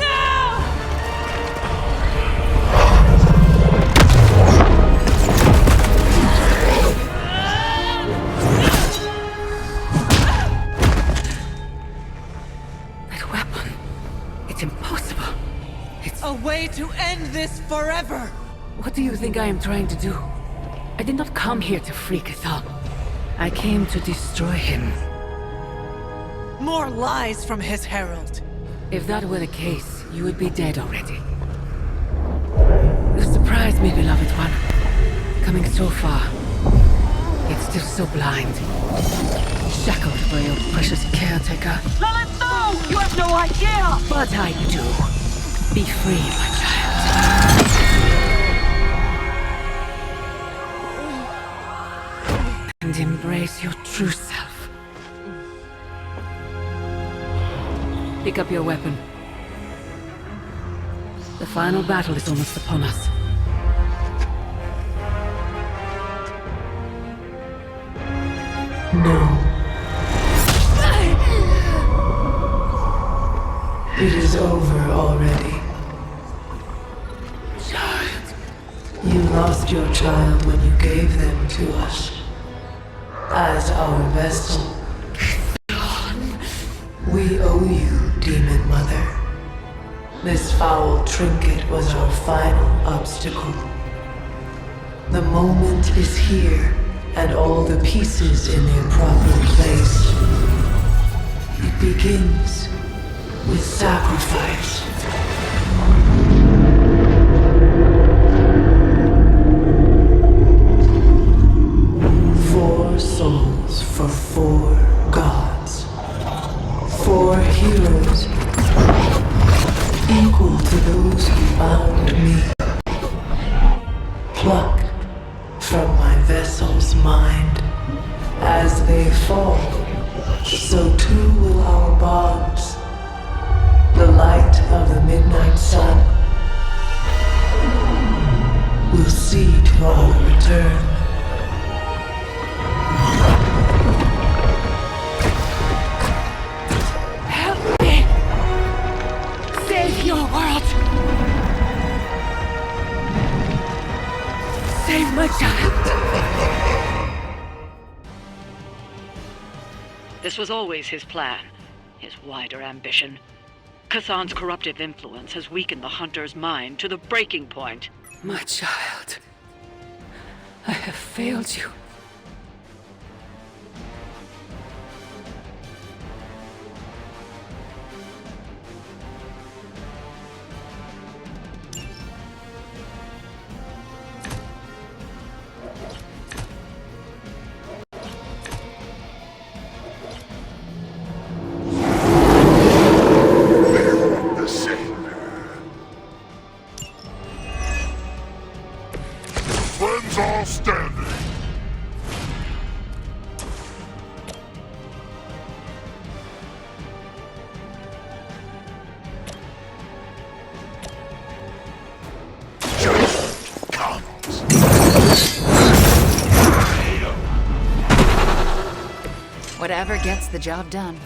way to end this forever! What do you think I am trying to do? I did not come here to free Cathal. I came to destroy him. More lies from his herald. If that were the case, you would be dead already. You surprised me, beloved one. Coming so far, yet still so blind. Shackled by your precious caretaker. Lilith, no! You have no idea! But I do. Be free, my child. And embrace your true self. Pick up your weapon. The final battle is almost upon us. No. It is over already. Child. You lost your child when you gave them to us. As our vessel. We owe you, Demon Mother. This foul trinket was our final obstacle. The moment is here, and all the pieces in their proper place. It begins with sacrifice. Four souls for 4 gods. 4 heroes, equal to those who found me. Plucked from my vessel's mind. As they fall, so too will our bonds. The light of the midnight sun will see to our return. Help me! Save your world! Save my child! This was always his plan, his wider ambition. Kazan's corruptive influence has weakened the Hunter's mind to the breaking point. My child, I have failed you. Friends all standing. Whatever gets the job done.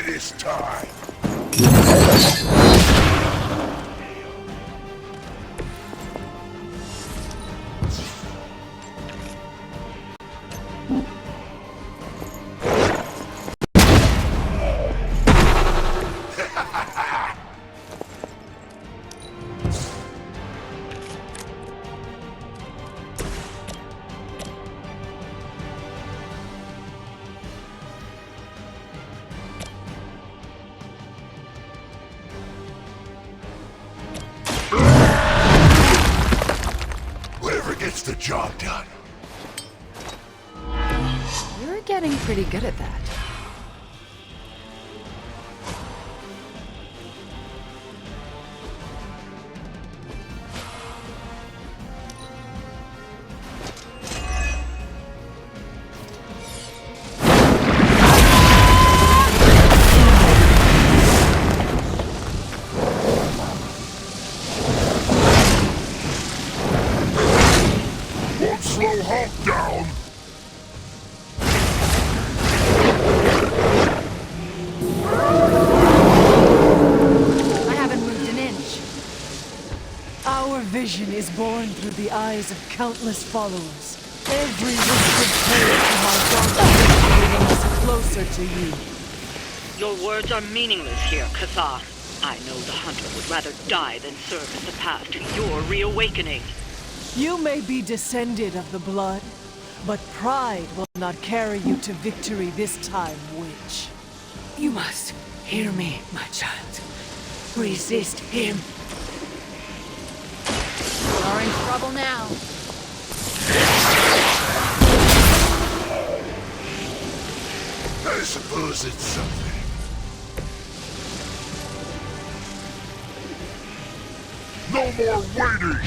this time. Whatever gets the job done. You're getting pretty good at that. Won't slow Hulk down. I haven't moved an inch. Our vision is born through the eyes of countless followers. Every whispered prayer from our God is bringing us closer to you. Your words are meaningless here, Kazan. I know the Hunter would rather die than serve as the path to your reawakening. You may be descended of the blood, but pride will not carry you to victory this time, witch. You must hear me, my child. Resist him. You're in trouble now. I suppose it's something. No more waiting!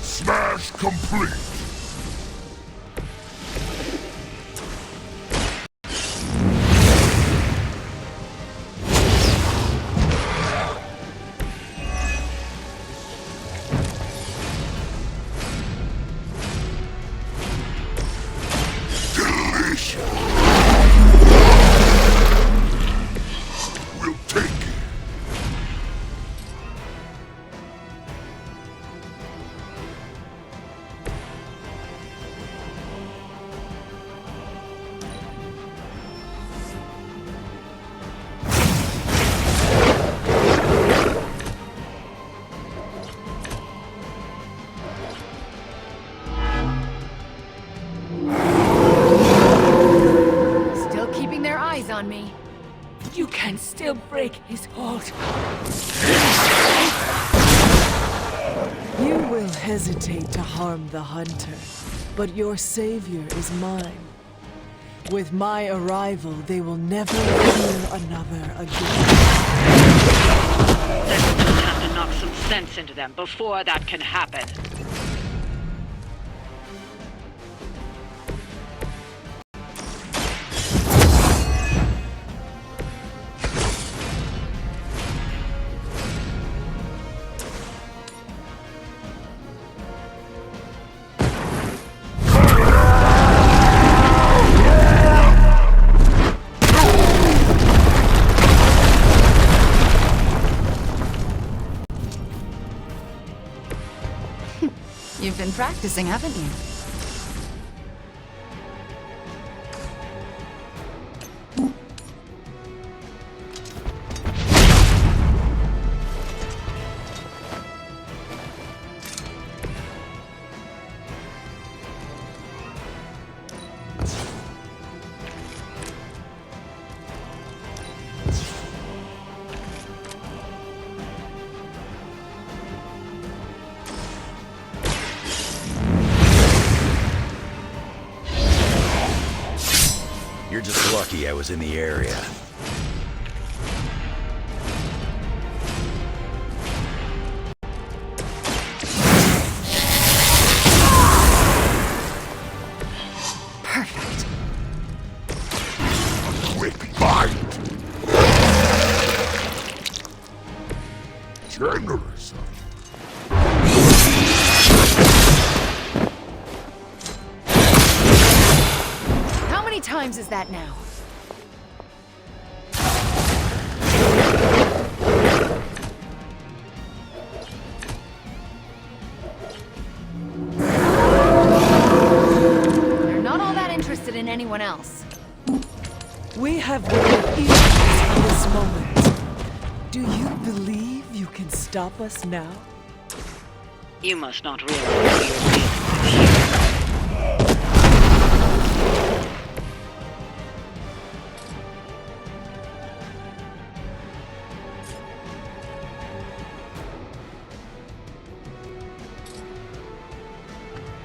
Smash complete! Delicious! We'll take it. Still keeping their eyes on me. You can still break his hold. You will hesitate to harm the hunter, but your savior is mine. With my arrival, they will never fear another again. Then we'll just have to knock some sense into them before that can happen. You've been practicing, haven't you? You're just lucky I was in the area. Perfect. Quick bite! Generous. How many times is that now? They're not all that interested in anyone else. We have waited years for this moment. Do you believe you can stop us now? You must not realize you're being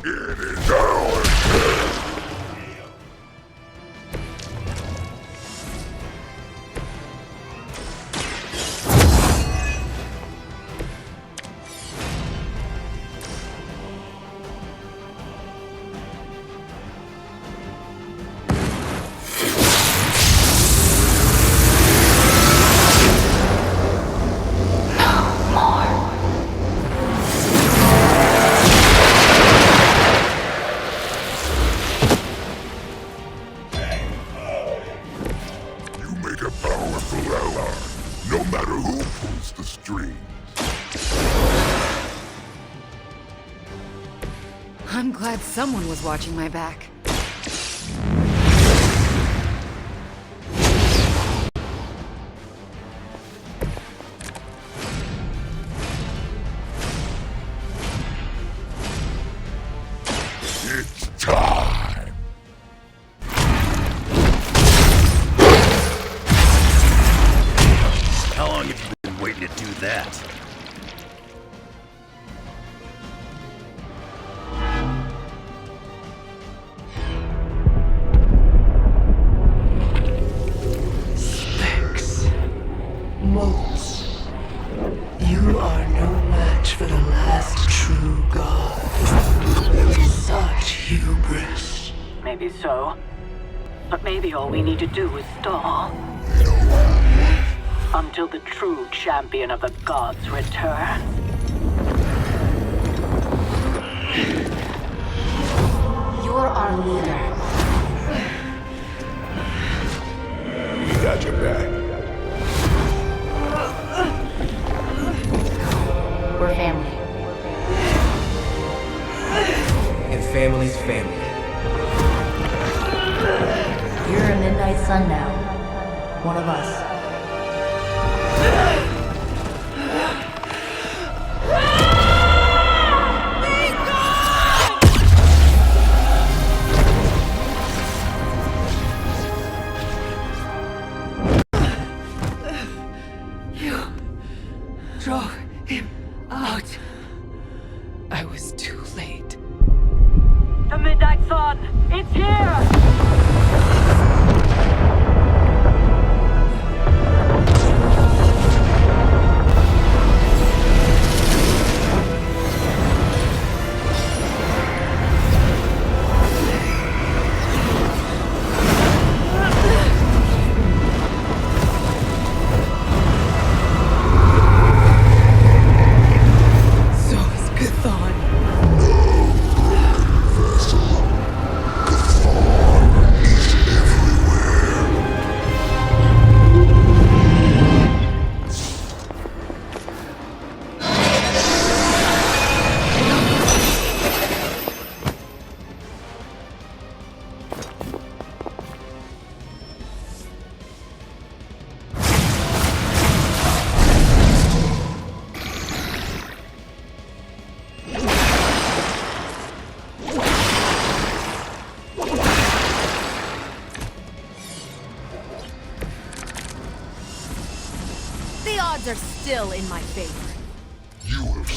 It is ours! No matter who pulls the strings. I'm glad someone was watching my back. It's time. How long have you been waiting to do that? Specks. Motes. You are no match for the last true god. Such hubris. Maybe so. But maybe all we need to do is stall. Until the true champion of the gods returns. You're our leader. We got your back. We're family. And family's family. You're a midnight sun now. One of us. Drove him out. I was too late. The Midnight Sun! It's here! So is Chthon. The odds are still in my favor. You have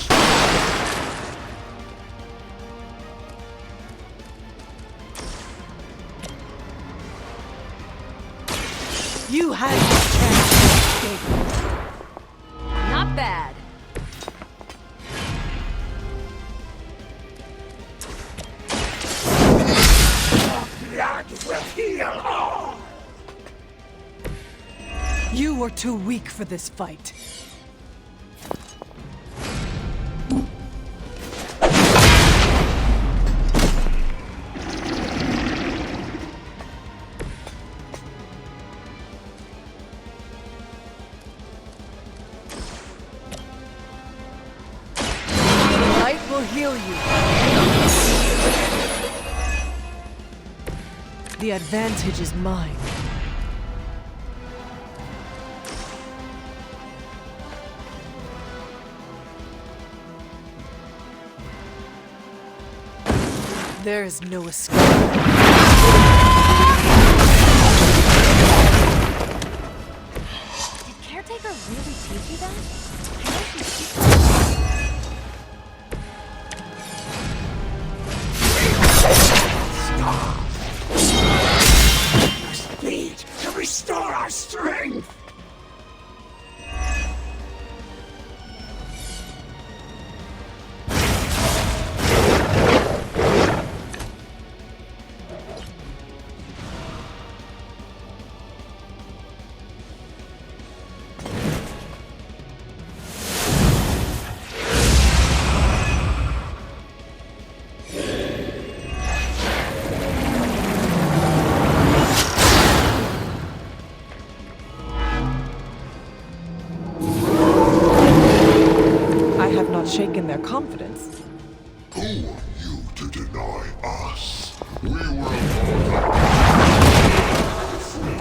You had your chance to escape. Not bad. You were too weak for this fight. Light will heal you. The advantage is mine. There is no escape. Did Caretaker really teach you that? Speed to restore our strength! Shaken their confidence. Who are you to deny us? We were free,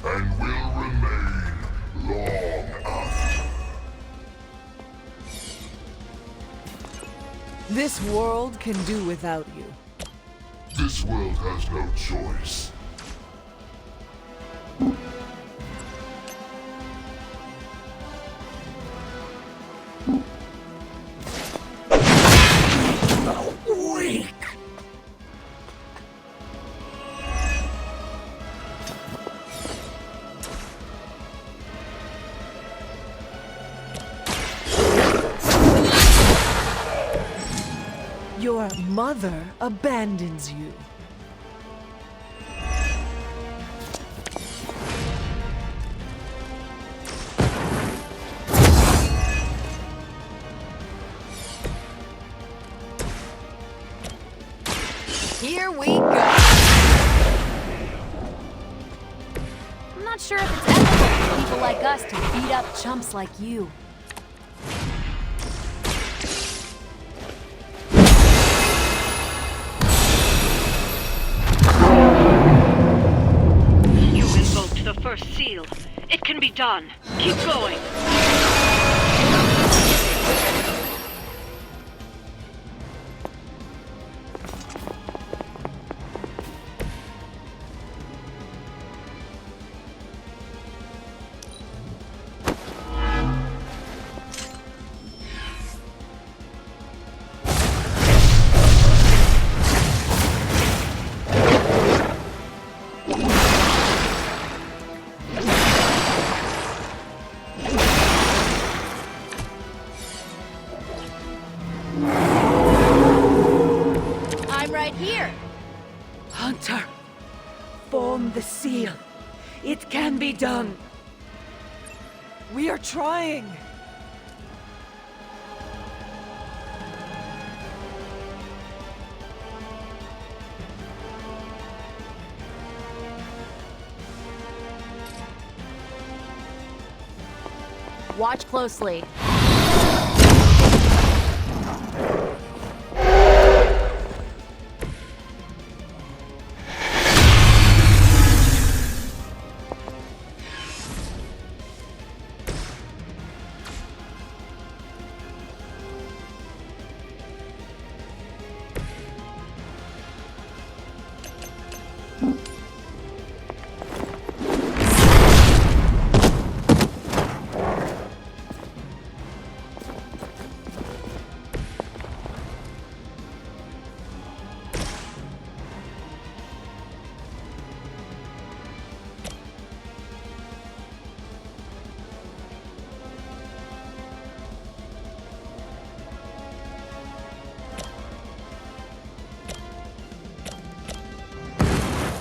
and will remain long after. This world can do without you. This world has no choice. Your mother abandons you. Here we go. I'm not sure if it's ethical for people like us to beat up chumps like you. You invoked the first seal. It can be done. Keep going. Here! Hunter, form the seal. It can be done. We are trying. Watch closely.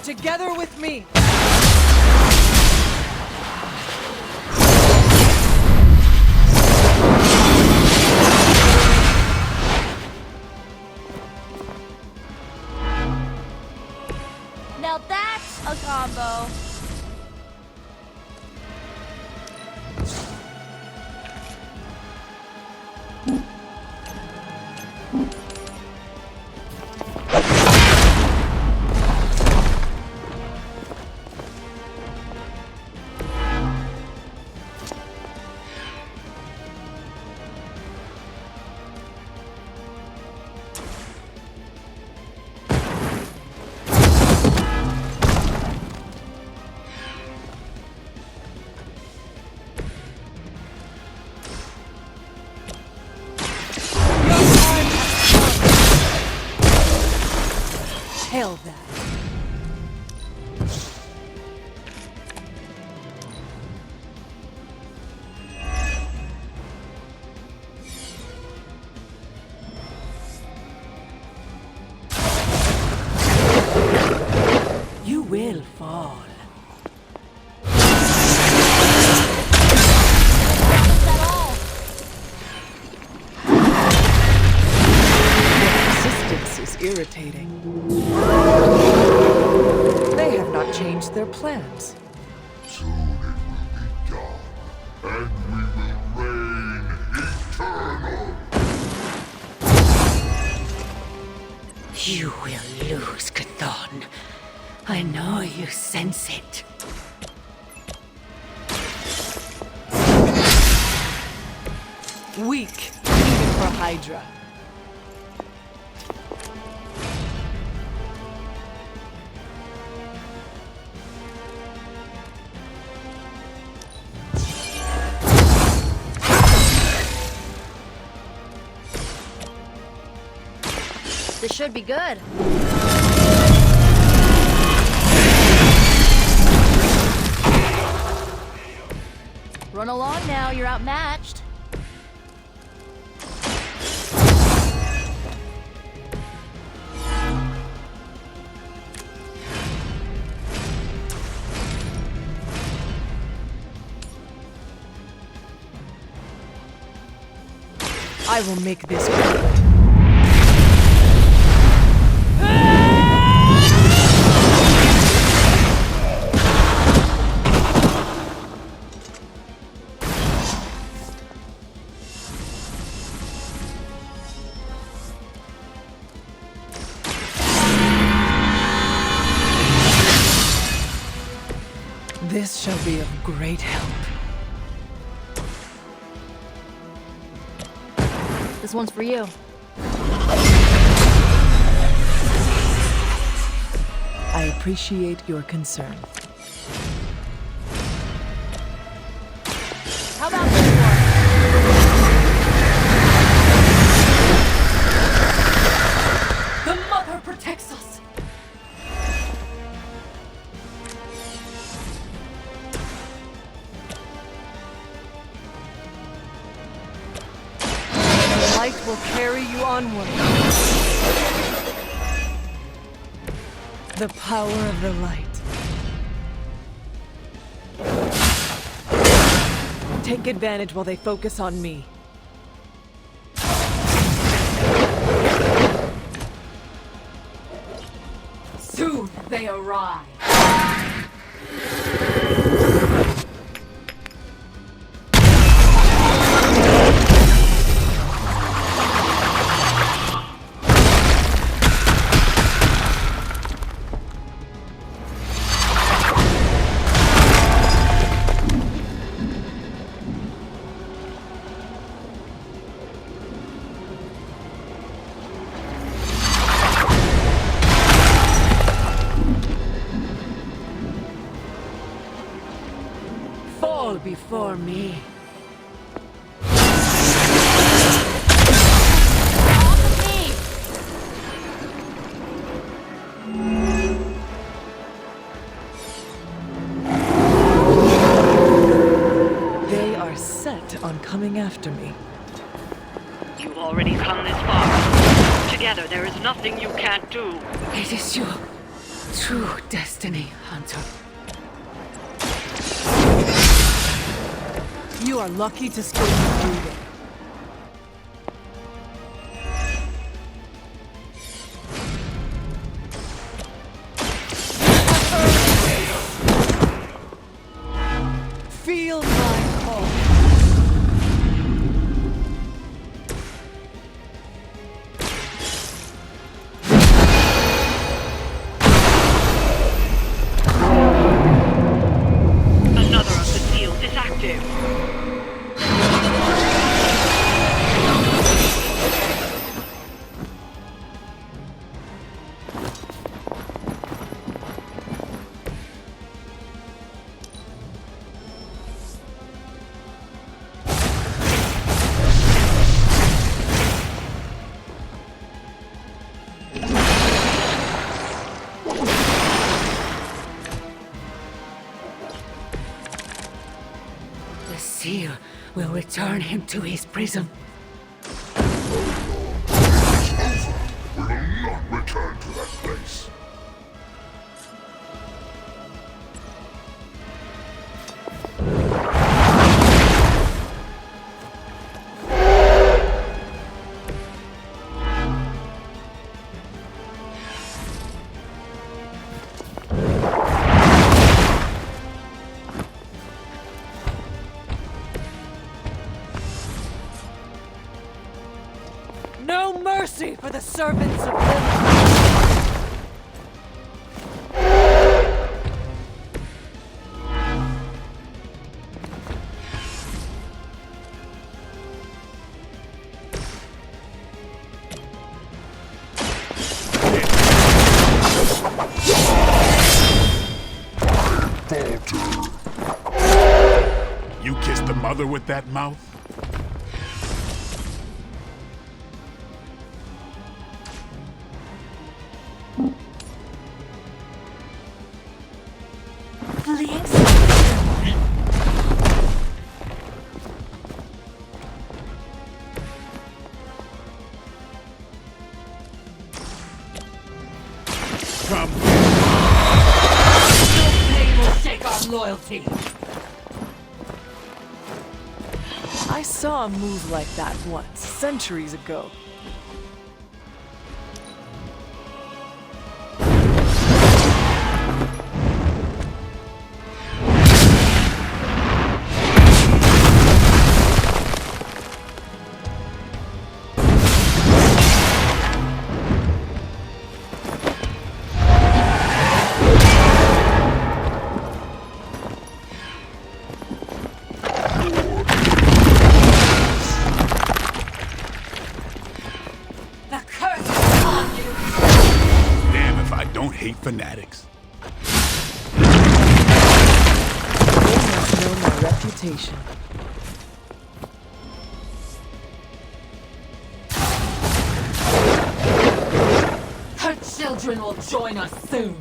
together with me. Now that's a combo. Hail that. You will fall. Persistence is irritating. They have not changed their plans. Soon it will be done, and we will reign eternal. You will lose, Chthon. I know you sense it. Weak, even for Hydra. This should be good. Run along now, you're outmatched. I will make this good. This shall be of great help. This one's for you. I appreciate your concern. How about this one? The Mother protects us! The light will carry you onward. The power of the light. Take advantage while they focus on me. Soon they arrive. Fall before me. They are set on coming after me. You've already come this far. Together, there is nothing you can't do. It is you. True destiny, Hunter. You are lucky to still be breathing. Feel my call. Another of the seals is active. The seal will return him to his prison. We will not return to that place. No mercy for the servants of Lilith. You kissed the mother with that mouth? Come. No pain will shake our loyalty. I saw a move like that once, centuries ago. Don't hate fanatics. They must know my reputation. Her children will join us soon.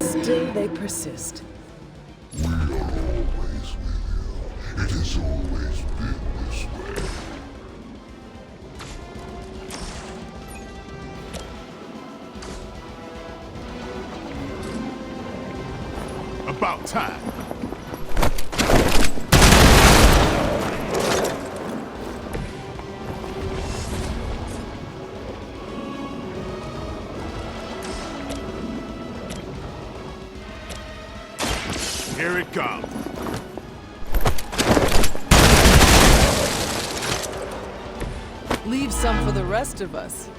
Still they persist. We are always with you. It has always been this way. About time. Here it comes. Leave some for the rest of us.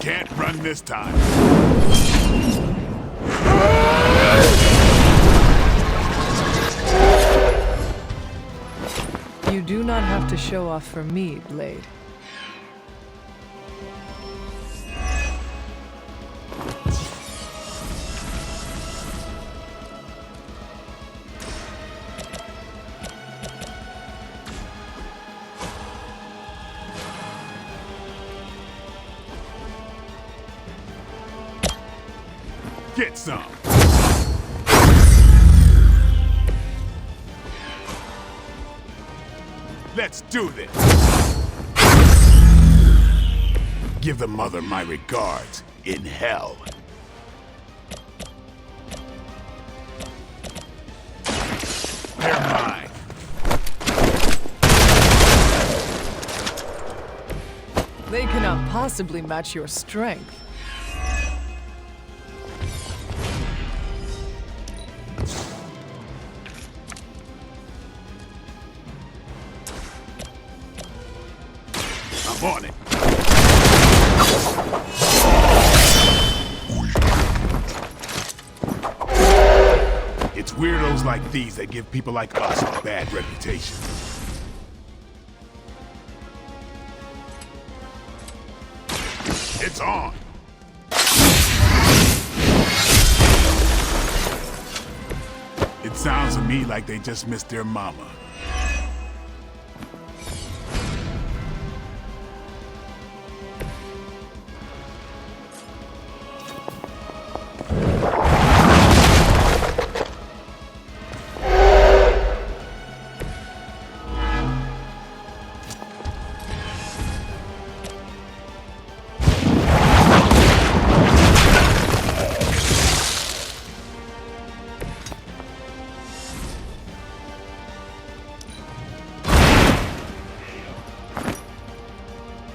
can't run this time. You do not have to show off for me, Blade. Get some. Let's do this. Give the mother my regards in hell. They're mine. They cannot possibly match your strength. I'm on it. It's weirdos like these that give people like us a bad reputation. It's on. It sounds to me like they just missed their mama.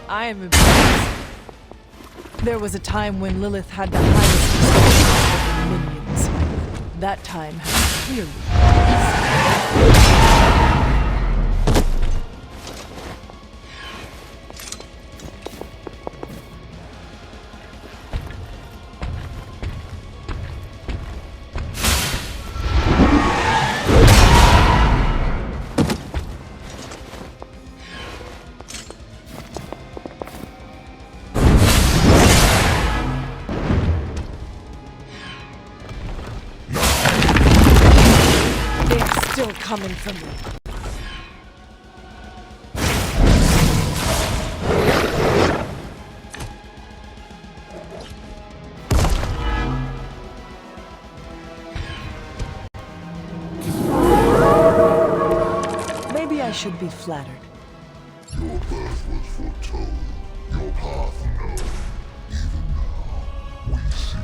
I am impressed. There was a time when Lilith had the highest of minions. That time has clearly passed. Still coming from me. Maybe I should be flattered. Your birth was foretold, your path known. Even now, we see the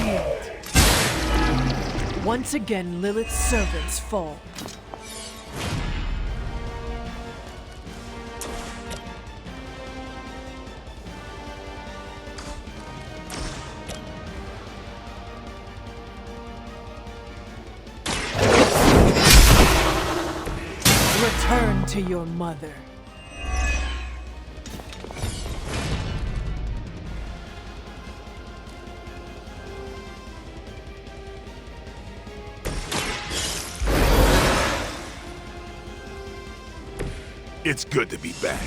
end. Once again, Lilith's servants fall. Return to your mother. It's good to be back.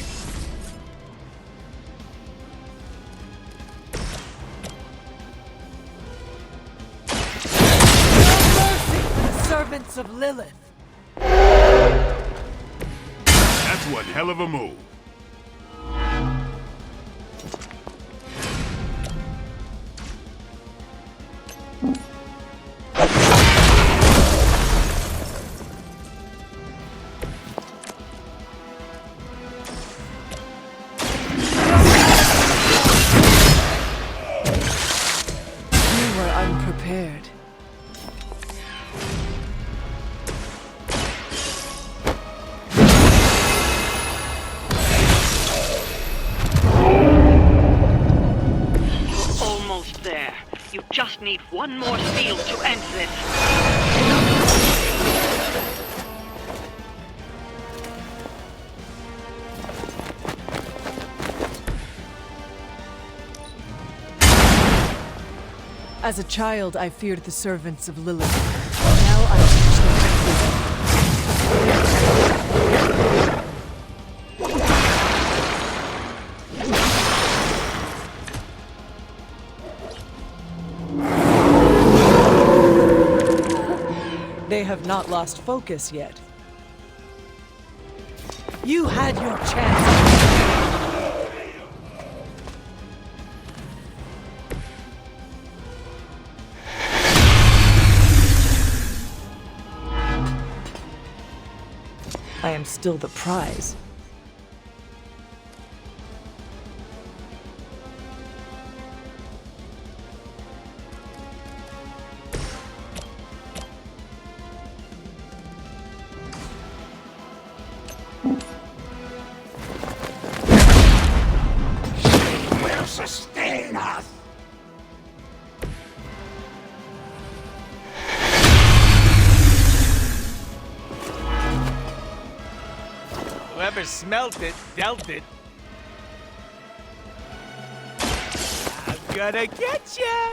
No mercy for the servants of Lilith. That's one hell of a move. Unprepared. Almost there. You just need one more seal to end this. As a child, I feared the servants of Lilith. Now I teach them. They have not lost focus yet. You had your chance. I am still the prize. She will sustain us. Whoever smelt it, dealt it. I'm gonna get ya!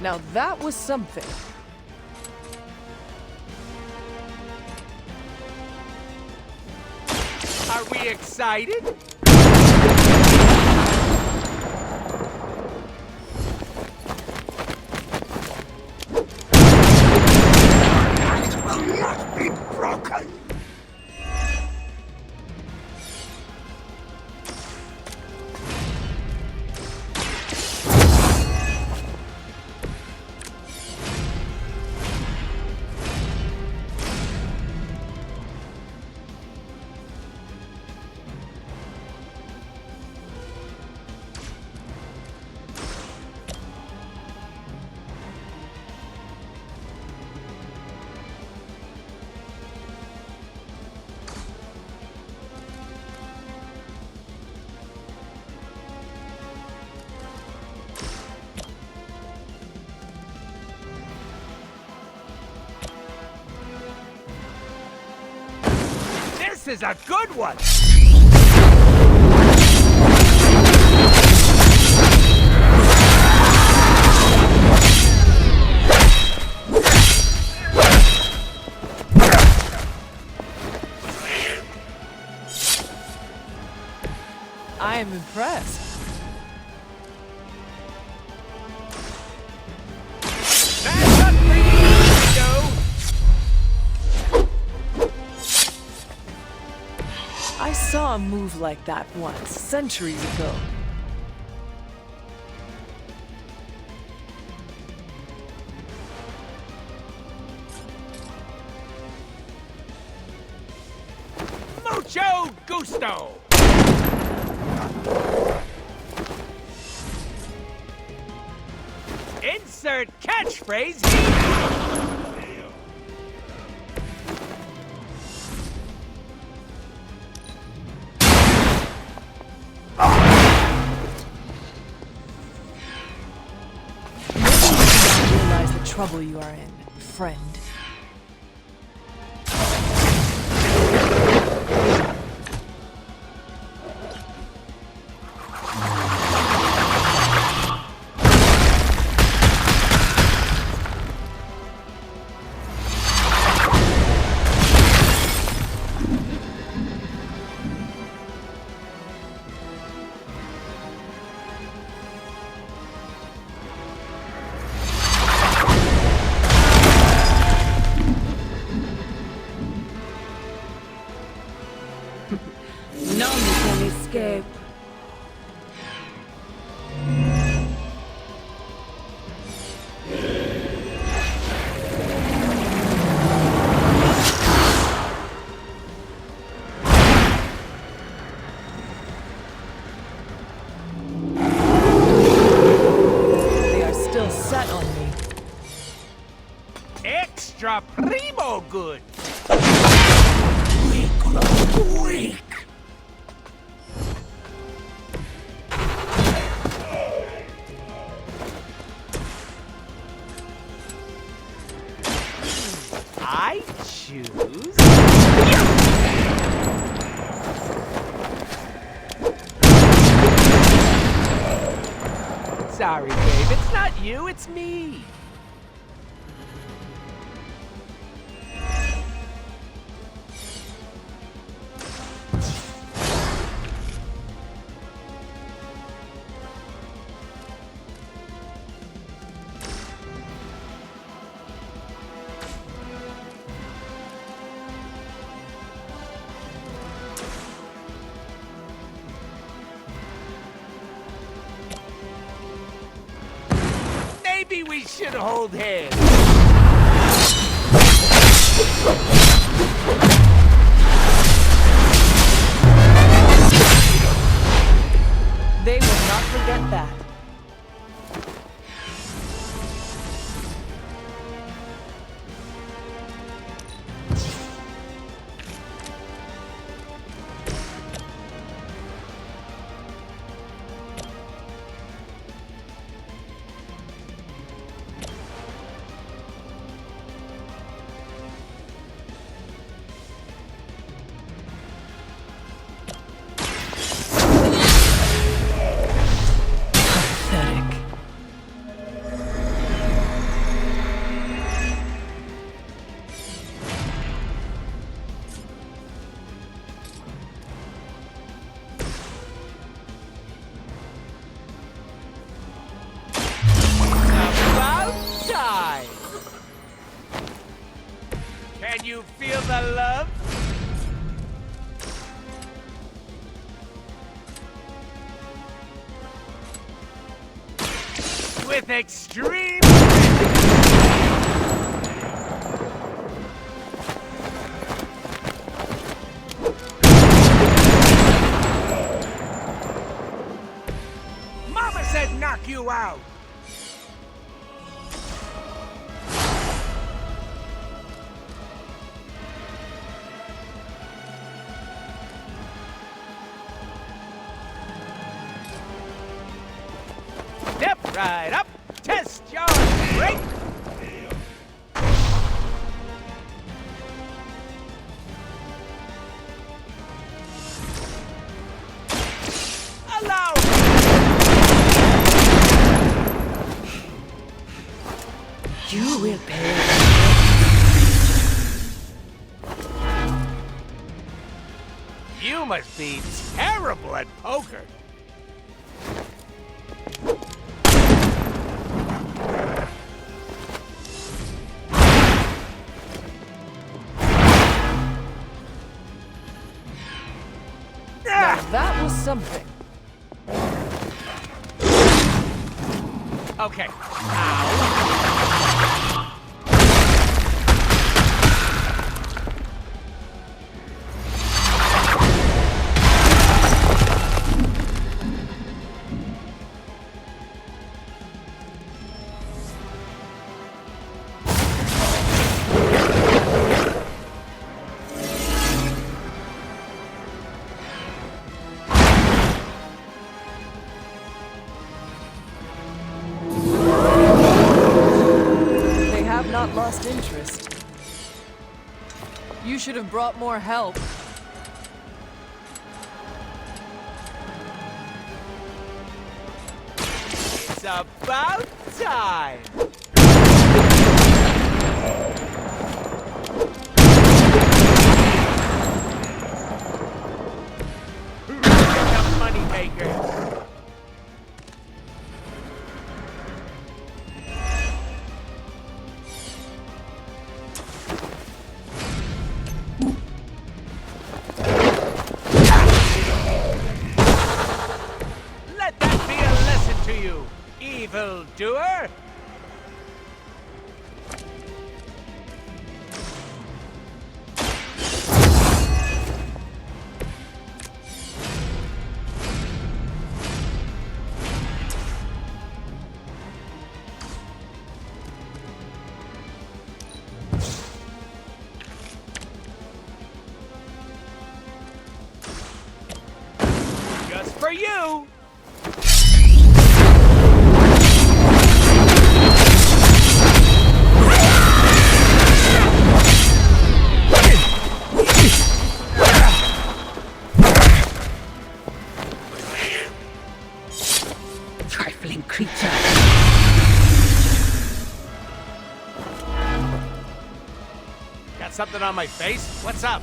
Now that was something. Are we excited? Will not be broken. This is a good one! I am impressed. That's up for you, Joe! I saw a move like that once, centuries ago. Mucho gusto! Insert catchphrase here! Realize the trouble you are in, friend. None can escape. They are still set on me. Extra primo good! Weak. I choose... sorry, babe. It's not you, it's me. Maybe we should hold hands. They will not forget that. Can you feel the love? With extreme... Mama said knock you out! Step right up, test your strength. Allow You will pay. You must be terrible at poker. That was something. Okay. Ow. Not lost interest. You should have brought more help. It's about time. Get the money maker. Evil doer! Just for you! Trifling creature. something on my face? What's up?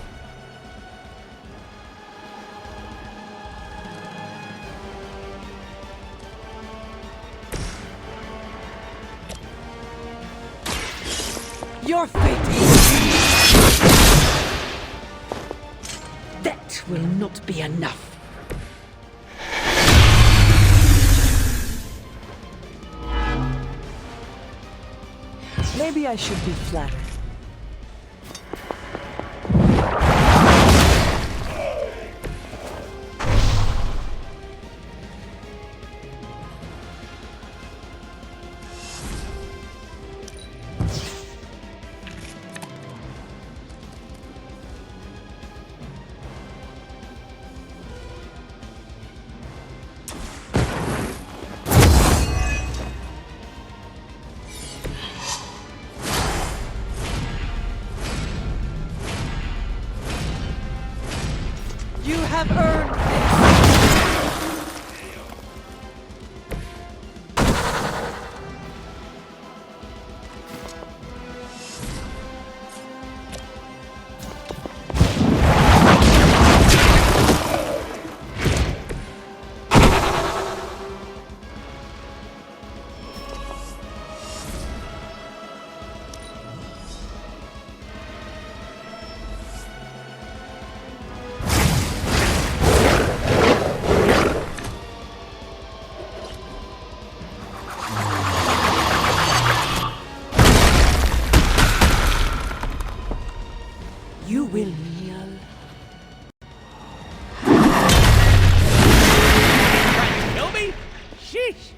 Your fate That will not be enough. Maybe I should be flattered. You have earned You will kneel. Kill me? Sheesh.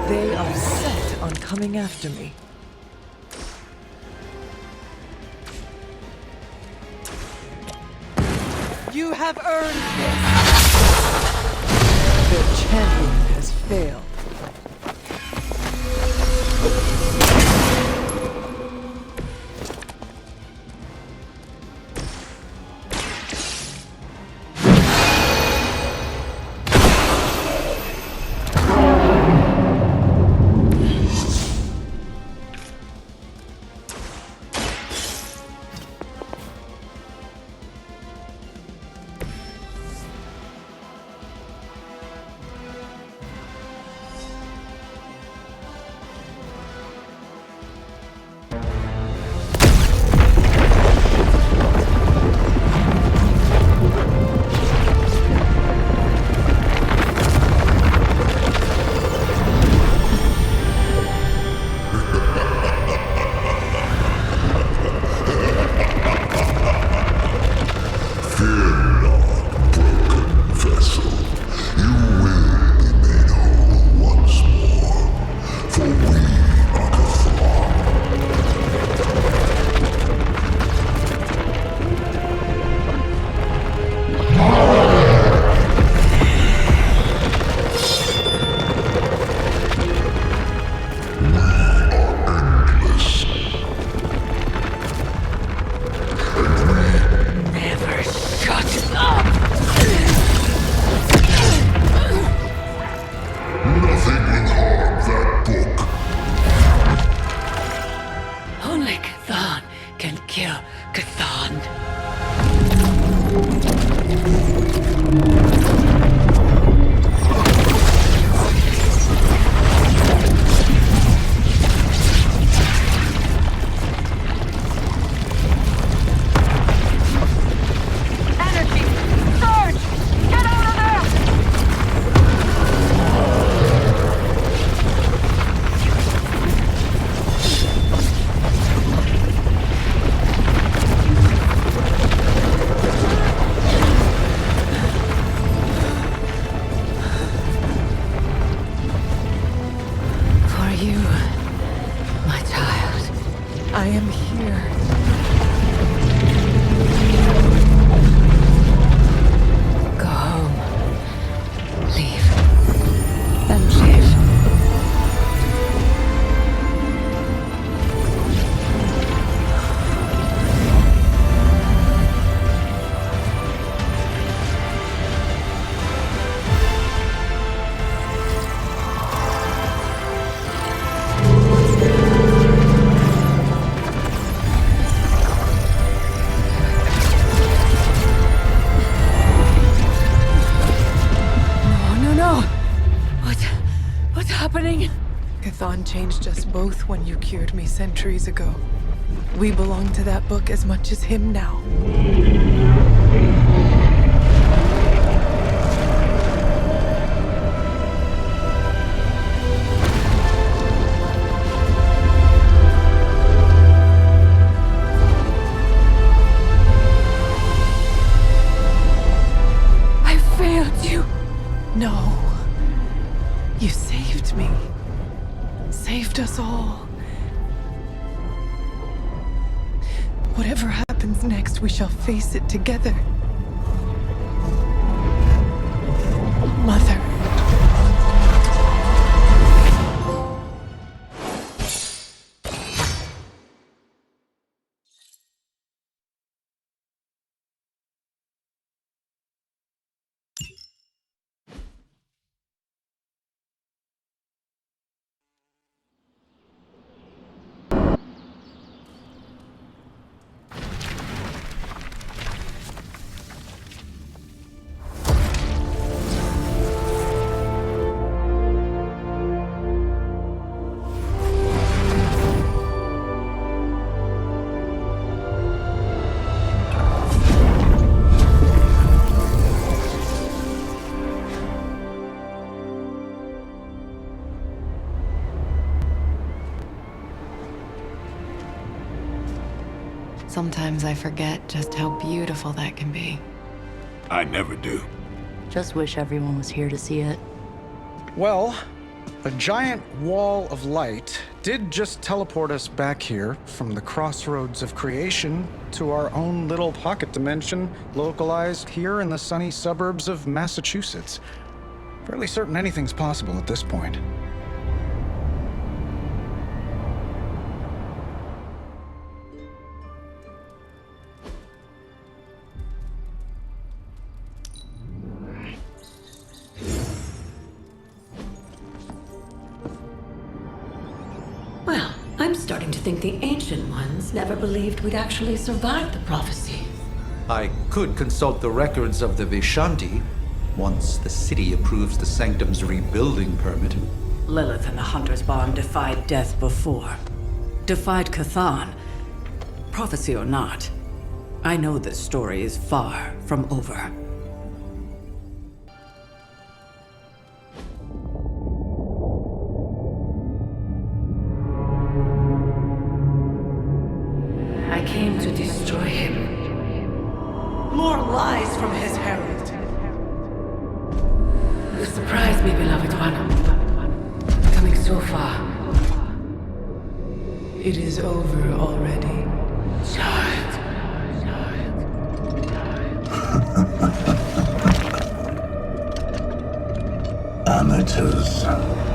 They are set on coming after me. You have earned this. Their champion has failed. changed us both when you cured me centuries ago. We belong to that book as much as him now. I failed you. No. You saved me. Saved us all. Whatever happens next, we shall face it together. Mother. Sometimes I forget just how beautiful that can be. I never do. Just wish everyone was here to see it. Well, a giant wall of light did just teleport us back here from the crossroads of creation to our own little pocket dimension localized here in the sunny suburbs of Massachusetts. Fairly certain anything's possible at this point. Well, I'm starting to think the Ancient Ones never believed we'd actually survive the prophecy. I could consult the records of the Vishanti once the city approves the Sanctum's rebuilding permit. Lilith and the Hunter's Bond defied death before. Defied Cathan. Prophecy or not, I know this story is far from over. I came to destroy him. More lies from his herald. You surprised me, beloved one. Coming so far. It is over already. Child. Amateurs.